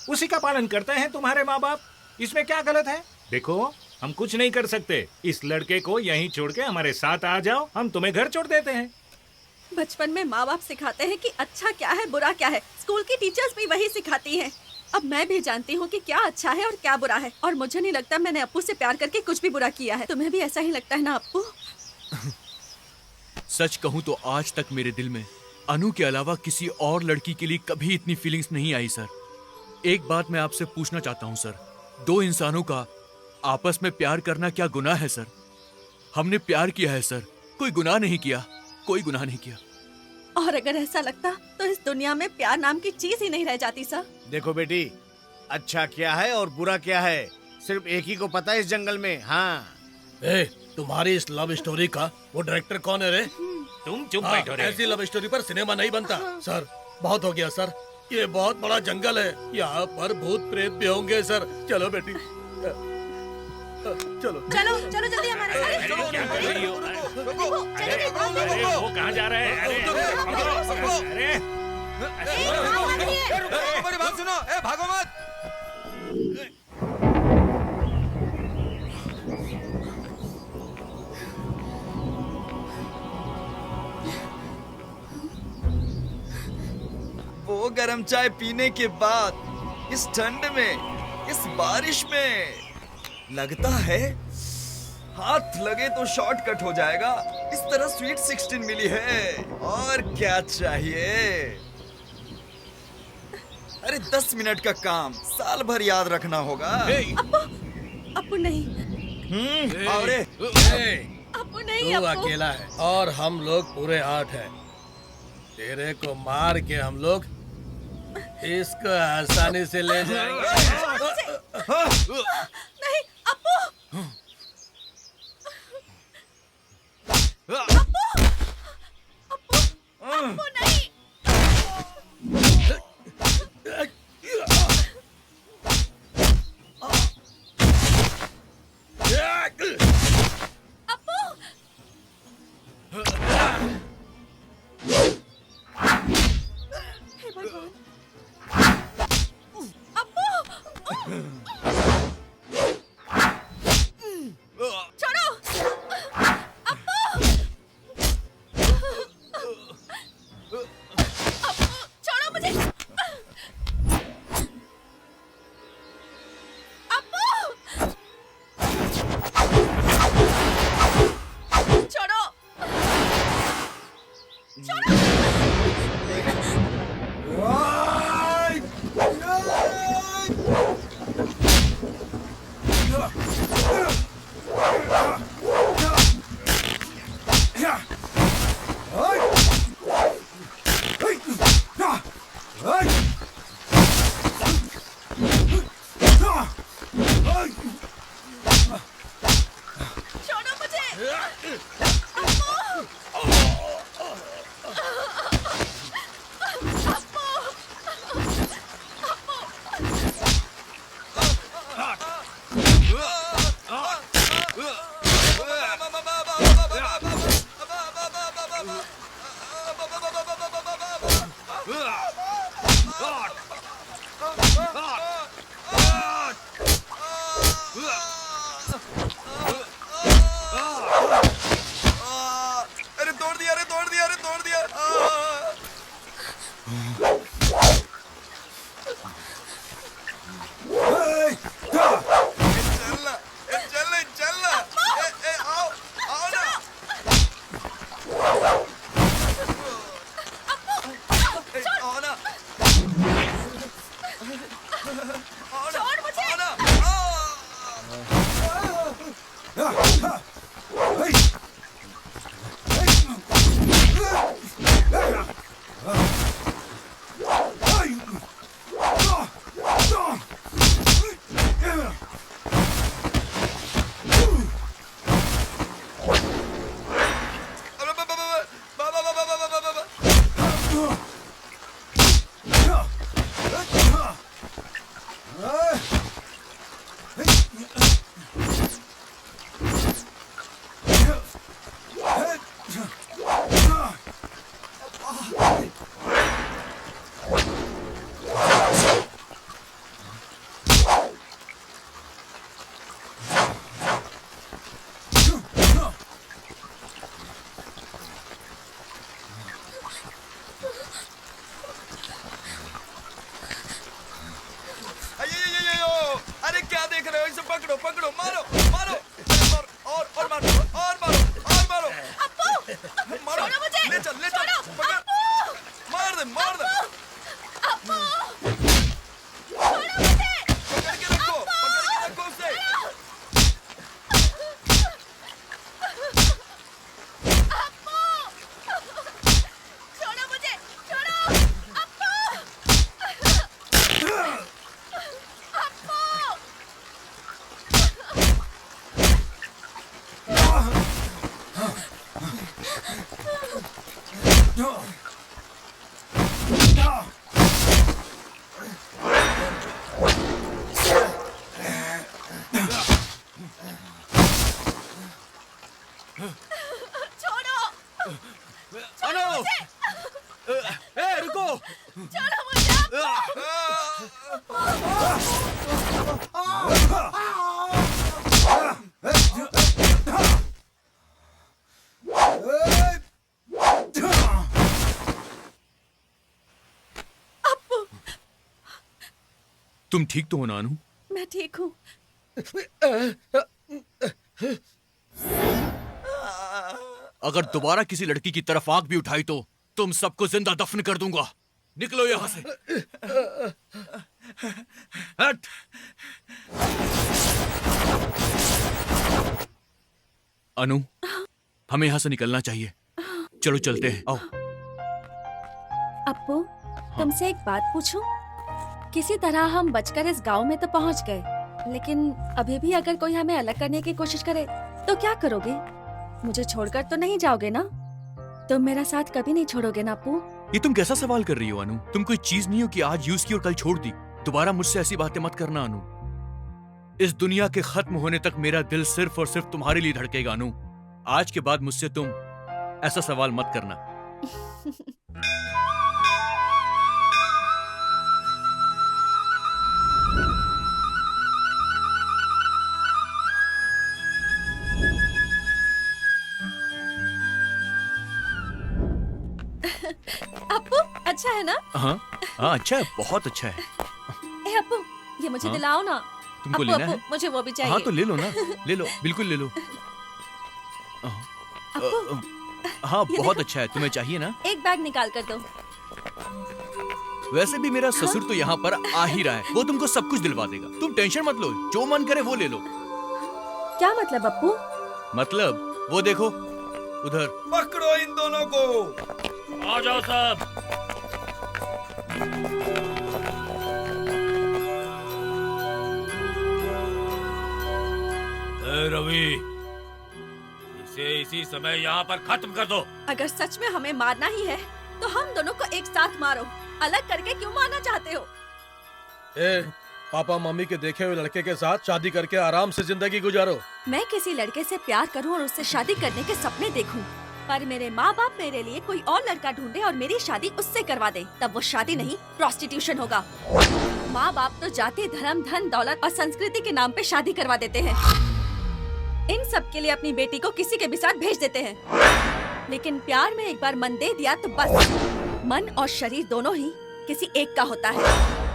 Speaker 15: उसी का पालन करते हैं तुम्हारे माँ बाप। इसमें क्या गलत है? देखो, हम कुछ नहीं कर सकते। इस लड़के को यहीं छोड़ के हमारे साथ आ जाओ, हम तुम्हें घर छोड़ देते हैं।
Speaker 5: बचपन में माँ बाप सिखाते हैं कि अच्छा क्या है, बुरा क्या है। स्कूल की टीचर्स भी वही सिखाती हैं। अब मैं भी जानती हूँ कि क्या अच्छा है और क्या बुरा है, और मुझे नहीं लगता मैंने अप्पू से प्यार करके कुछ भी बुरा किया है। तुम्हें भी ऐसा ही लगता है ना अप्पू?
Speaker 1: सच कहूं तो आज तक मेरे दिल में अनु के अलावा किसी और लड़की के लिए कभी इतनी फीलिंग्स नहीं आई सर। एक बात मैं आपसे पूछना चाहता हूं सर, दो इंसानों का आपस में प्यार करना क्या गुनाह है सर? हमने प्यार किया है सर, कोई गुनाह नहीं किया, कोई गुनाह नहीं किया।
Speaker 5: और अगर ऐसा लगता तो इस दुनिया में प्यार नाम की चीज ही नहीं रह जाती सर।
Speaker 7: देखो बेटी, अच्छा क्या है और बुरा क्या है सिर्फ एक ही को पता है इस जंगल में। हाँ,
Speaker 16: तुम्हारी इस लव स्टोरी का वो डायरेक्टर कौन है रे?
Speaker 15: तुम चुप बैठो रे।
Speaker 16: ऐसी लव स्टोरी पर सिनेमा नहीं बनता। सर बहुत हो गया सर, ये बहुत बड़ा जंगल है, यहाँ पर भूत प्रेत भी होंगे सर। चलो बेटी, चलो
Speaker 9: चलो चलो जल्दी हमारे साथ।
Speaker 15: क्या कर रही हो? अरे वो कहाँ जा रहे हैं?
Speaker 2: मेरी बात सुनो, भागो मत।
Speaker 13: वो गरम चाय पीने के बाद इस ठंड में, इस बारिश में लगता है हाथ लगे तो शॉर्टकट हो जाएगा। इस तरह स्वीट 16 मिली है, और क्या चाहिए? अरे 10 मिनट का काम साल भर याद रखना होगा।
Speaker 5: अप्पू नहीं।
Speaker 2: अरे
Speaker 5: अप्पू नहीं,
Speaker 16: तू
Speaker 5: अप्पू
Speaker 16: अकेला है और हम लोग पूरे 8 हैं। तेरे को मार के हम लोग इसको आसानी से ले जाएंगे।
Speaker 5: नहीं अप्पू, अप्पू नहीं। छोड़ो मुझे।
Speaker 13: अरे तोड़ दिया, अरे तोड़ दिया, अरे तोड़ दिया। चलना, चलना, चलना। आओ, आओ ना। आओ ना।
Speaker 5: छोड़ मुझे।
Speaker 13: आओ ना। अरे क्या देख रहे हो? इसे पकड़ो, पकड़ो, मारो, मारो, और मारो, और मारो, और मारो। मारो, ले चल, ले चल, पकड़, मार दे, मार दे। पकड़ के रखो उसे।
Speaker 5: छोड़ो मुझे, छोड़ो।
Speaker 1: अनु! रुको!
Speaker 5: छोड़ो मुझे।
Speaker 1: तुम ठीक तो हो ना अनु?
Speaker 5: मैं ठीक हूँ।
Speaker 1: अगर दोबारा किसी लड़की की तरफ आंख भी उठाई तो तुम सबको जिंदा दफन कर दूंगा। निकलो यहाँ से। हट। अनु, हमें यहाँ से निकलना चाहिए। चलो चलते हैं, आओ।
Speaker 5: अप्पू, तुमसे एक बात पूछूं? किसी तरह हम बचकर इस गांव में तो पहुंच गए, लेकिन अभी भी अगर कोई हमें अलग करने की कोशिश करे तो क्या करोगे? मुझे छोड़कर तो नहीं जाओगे ना? तुम मेरा साथ कभी नहीं छोड़ोगे ना अप्पू?
Speaker 1: ये तुम कैसा सवाल कर रही हो अनु? तुम कोई चीज नहीं हो कि आज यूज की और कल छोड़ दी। दोबारा मुझसे ऐसी बातें मत करना अनु। इस दुनिया के खत्म होने तक मेरा दिल सिर्फ और सिर्फ तुम्हारे लिए धड़केगा अनु। आज के बाद मुझसे तुम ऐसा सवाल मत करना।
Speaker 5: अप्पू, अच्छा है ना?
Speaker 1: हाँ हाँ, अच्छा है, बहुत अच्छा है।
Speaker 5: ए अप्पू, ये मुझे
Speaker 1: हाँ?
Speaker 5: दिलाओ ना।
Speaker 1: तुमको
Speaker 5: अप्पू,
Speaker 1: लेना
Speaker 5: अप्पू,
Speaker 1: है?
Speaker 5: मुझे वो भी चाहिए।
Speaker 1: हाँ तो ले लो ना, ले लो, बिल्कुल ले लो।
Speaker 5: अप्पू,
Speaker 1: हाँ
Speaker 5: ये
Speaker 1: बहुत
Speaker 5: देखो।
Speaker 1: अच्छा है, तुम्हें चाहिए ना?
Speaker 5: एक बैग निकाल कर दो।
Speaker 1: वैसे भी मेरा ससुर तो यहाँ पर आ ही रहा है, वो तुमको सब कुछ दिलवा देगा, तुम टेंशन मत लो, जो मन करे वो ले लो।
Speaker 5: क्या मतलब अप्पू?
Speaker 1: मतलब वो देखो उधर।
Speaker 13: पकड़ो इन दोनों को।
Speaker 12: आ जाओ सब। रवि, इसे इसी समय यहाँ पर खत्म कर दो।
Speaker 5: अगर सच में हमें मारना ही है तो हम दोनों को एक साथ मारो, अलग करके क्यों मारना चाहते हो?
Speaker 16: ए, पापा मम्मी के देखे हुए लड़के के साथ शादी करके आराम से जिंदगी गुजारो।
Speaker 5: मैं किसी लड़के से प्यार करूं और उससे शादी करने के सपने देखूं, पर मेरे माँ बाप मेरे लिए कोई और लड़का ढूंढे और मेरी शादी उससे करवा दे, तब वो शादी नहीं प्रोस्टिट्यूशन होगा। माँ बाप तो जाति, धर्म, धन, दौलत और संस्कृति के नाम पे शादी करवा देते हैं। इन सब के लिए अपनी बेटी को किसी के भी साथ भेज देते हैं, लेकिन प्यार में एक बार मन दे दिया तो बस, मन और शरीर दोनों ही किसी एक का होता है।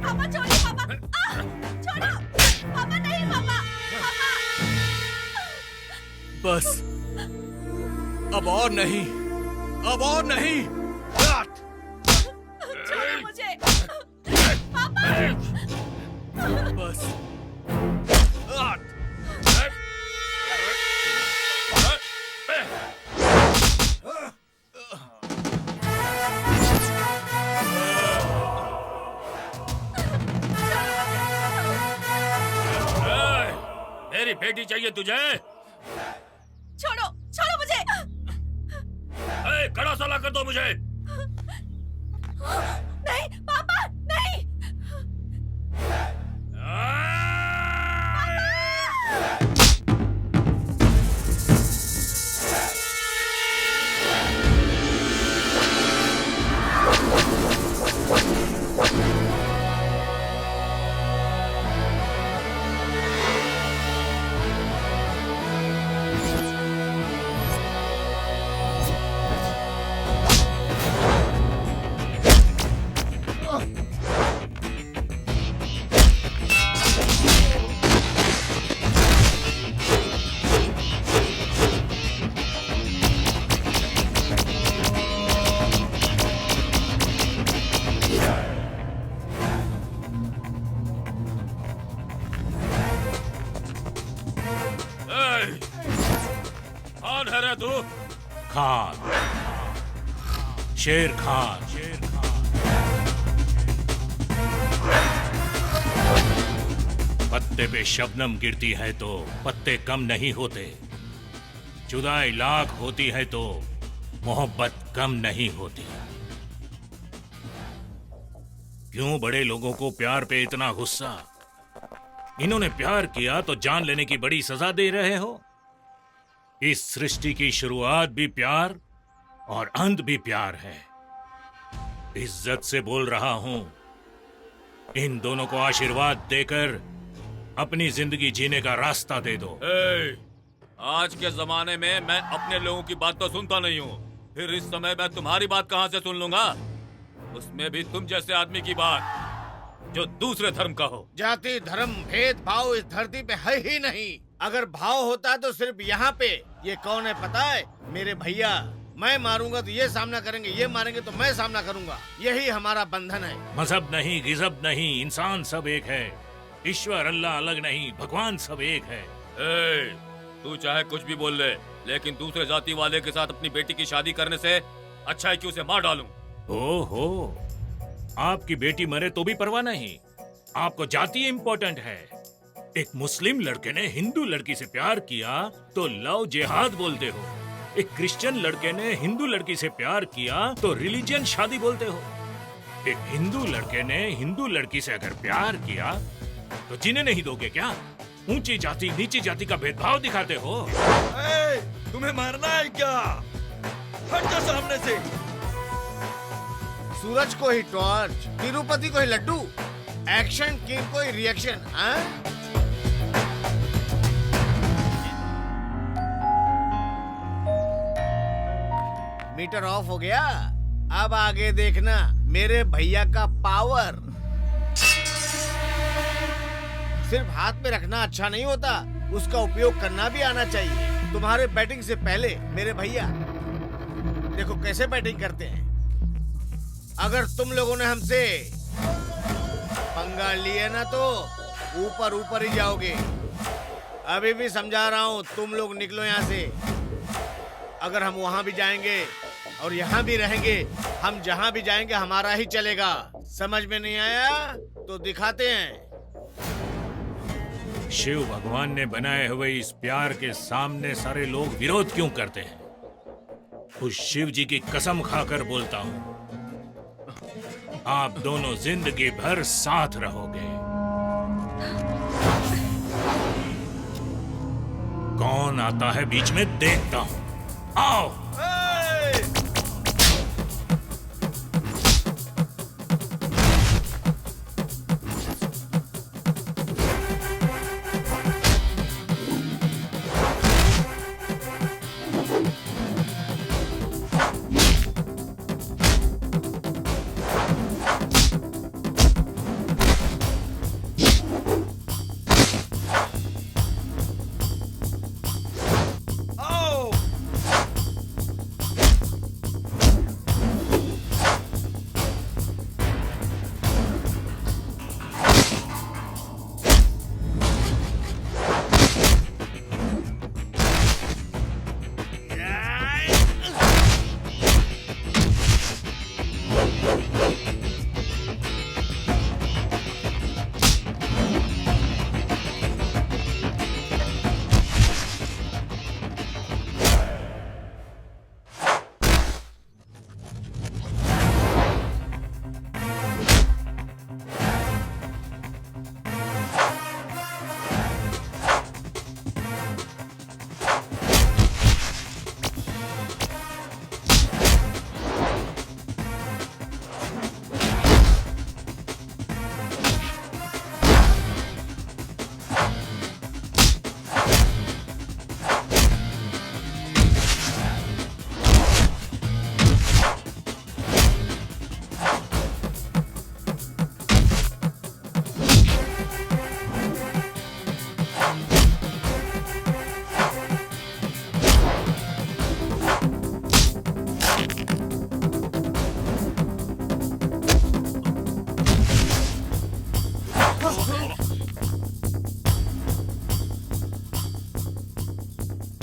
Speaker 5: पापा छोड़िए, पापा छोड़ो, पापा नहीं, पापा,
Speaker 1: बस अब और नहीं, अब और नहीं।
Speaker 5: छोड़ो मुझे, पापा।
Speaker 1: बस
Speaker 12: मेरी बेटी चाहिए तुझे?
Speaker 5: छोड़ो, छोड़ो मुझे।
Speaker 12: खड़ा साला कर दो मुझे।
Speaker 5: नहीं पापा, नहीं।
Speaker 12: कौन है रे तू?
Speaker 15: खान, शेर खान। पत्ते पे शबनम गिरती है तो पत्ते कम नहीं होते, जुदाई लाख होती है तो मोहब्बत कम नहीं होती। क्यों बड़े लोगों को प्यार पे इतना गुस्सा? इन्होंने प्यार किया तो जान लेने की बड़ी सजा दे रहे हो। इस सृष्टि की शुरुआत भी प्यार और अंत भी प्यार है। इज्जत से बोल रहा हूं, इन दोनों को आशीर्वाद देकर अपनी जिंदगी जीने का रास्ता दे दो।
Speaker 12: आज के जमाने में मैं अपने लोगों की बात तो सुनता नहीं हूँ, फिर इस समय मैं तुम्हारी बात कहाँ से सुन लूंगा? उसमें भी तुम जैसे आदमी की बात जो दूसरे धर्म का हो।
Speaker 7: जाति धर्म भेद भाव इस धरती पे है ही नहीं। अगर भाव होता तो सिर्फ यहाँ पे। ये कौन है पता है? मेरे भैया। मैं मारूंगा तो ये सामना करेंगे, ये मारेंगे तो मैं सामना करूंगा। यही हमारा बंधन है।
Speaker 15: मजहब नहीं, गिजब नहीं, इंसान सब एक है। ईश्वर अल्लाह अलग नहीं, भगवान सब एक है।
Speaker 12: तू चाहे कुछ भी बोल ले, लेकिन दूसरे जाति वाले के साथ अपनी बेटी की शादी करने से अच्छा है कि उसे मार डालूं।
Speaker 15: ओहो, आपकी बेटी मरे तो भी परवाह नहीं, आपको जाति इम्पोर्टेंट है। एक मुस्लिम लड़के ने हिंदू लड़की से प्यार किया तो लव जिहाद बोलते हो। एक क्रिश्चियन लड़के ने हिंदू लड़की से प्यार किया तो रिलीजियन शादी बोलते हो। एक हिंदू लड़के ने हिंदू लड़की से अगर प्यार किया तो जीने नहीं दोगे क्या? ऊंची जाति नीची जाति का भेदभाव दिखाते हो।
Speaker 13: तुम्हें मारना है क्या? हट जा सामने से।
Speaker 7: सूरज को ही टॉर्च, तिरुपति को ही लड्डू, एक्शन किंग को ही रिएक्शन। मीटर ऑफ हो गया। अब आगे देखना मेरे भैया का पावर। सिर्फ हाथ में रखना अच्छा नहीं होता, उसका उपयोग करना भी आना चाहिए। तुम्हारे बैटिंग से पहले मेरे भैया देखो कैसे बैटिंग करते हैं। अगर तुम लोगों ने हमसे पंगा लिए ना तो ऊपर ऊपर ही जाओगे। अभी भी समझा रहा हूँ, तुम लोग निकलो यहाँ से। अगर हम वहाँ भी जाएंगे और यहाँ भी रहेंगे, हम जहाँ भी जाएंगे हमारा ही चलेगा। समझ में नहीं आया तो दिखाते हैं।
Speaker 15: शिव भगवान ने बनाए हुए इस प्यार के सामने सारे लोग विरोध क्यों करते हैं? उस शिव जी की कसम खाकर बोलता हूँ, आप दोनों जिंदगी भर साथ रहोगे। कौन आता है बीच में देखता हूँ। आओ।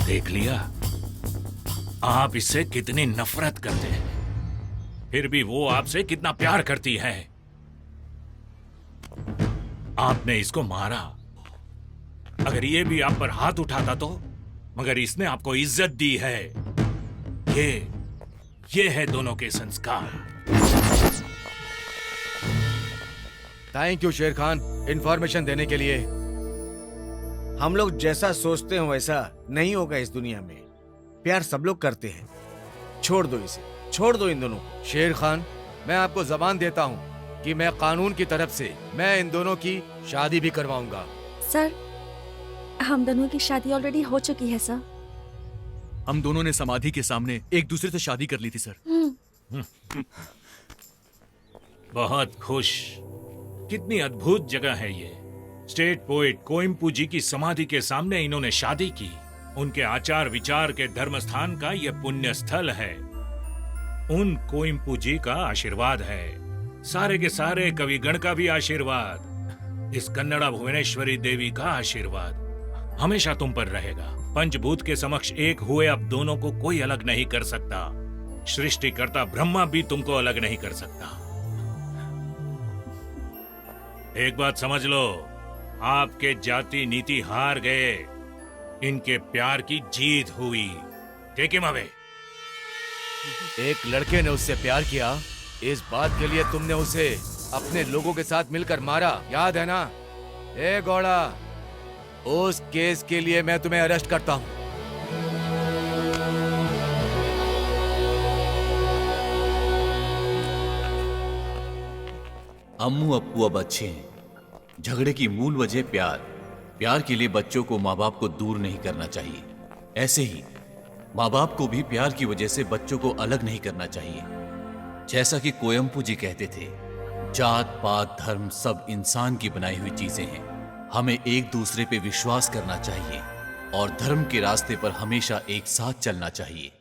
Speaker 15: देख लिया आप इससे कितनी नफरत करते हैं, फिर भी वो आपसे कितना प्यार करती है। आपने इसको मारा, अगर ये भी आप पर हाथ उठाता तो, मगर इसने आपको इज्जत दी है। ये है दोनों के संस्कार।
Speaker 2: थैंक यू शेर खान इंफॉर्मेशन देने के लिए।
Speaker 7: हम लोग जैसा सोचते हैं वैसा नहीं होगा इस दुनिया में। प्यार सब लोग करते हैं। छोड़ दो इसे, छोड़ दो इन दोनों को।
Speaker 2: शेर खान, मैं आपको जबान देता हूँ कि मैं कानून की तरफ से मैं इन दोनों की शादी भी करवाऊंगा।
Speaker 5: सर, हम दोनों की शादी ऑलरेडी हो चुकी है सर।
Speaker 1: हम दोनों ने समाधि के सामने एक दूसरे से शादी कर ली थी सर।
Speaker 15: बहुत खुश। कितनी अद्भुत जगह है ये। स्टेट पोएट कोइम्पू जी की समाधि के सामने इन्होंने शादी की। उनके आचार विचार के धर्म स्थान का यह पुण्य स्थल है। उन कोइम्पू जी का आशीर्वाद है, सारे के सारे कविगण का भी आशीर्वाद, इस कन्नड़ा भुवनेश्वरी देवी का आशीर्वाद हमेशा तुम पर रहेगा। पंचभूत के समक्ष एक हुए अब दोनों को कोई अलग नहीं कर सकता। सृष्टिकर्ता ब्रह्मा भी तुमको अलग नहीं कर सकता। एक बात समझ लो, आपके जाति नीति हार गए, इनके प्यार की जीत हुई। Take him away.
Speaker 2: एक लड़के ने उससे प्यार किया, इस बात के लिए तुमने उसे अपने लोगों के साथ मिलकर मारा, याद है ना? ए गौड़ा, उस केस के लिए मैं तुम्हें अरेस्ट करता हूँ।
Speaker 6: अम्मू अप्पू अब अच्छे हैं। झगड़े की मूल वजह प्यार के लिए बच्चों को माँ बाप को दूर नहीं करना चाहिए। ऐसे ही माँ बाप को भी प्यार की वजह से बच्चों को अलग नहीं करना चाहिए। जैसा कि कोयम्पू जी कहते थे, जात पात धर्म सब इंसान की बनाई हुई चीजें हैं। हमें एक दूसरे पे विश्वास करना चाहिए और धर्म के रास्ते पर हमेशा एक साथ चलना चाहिए।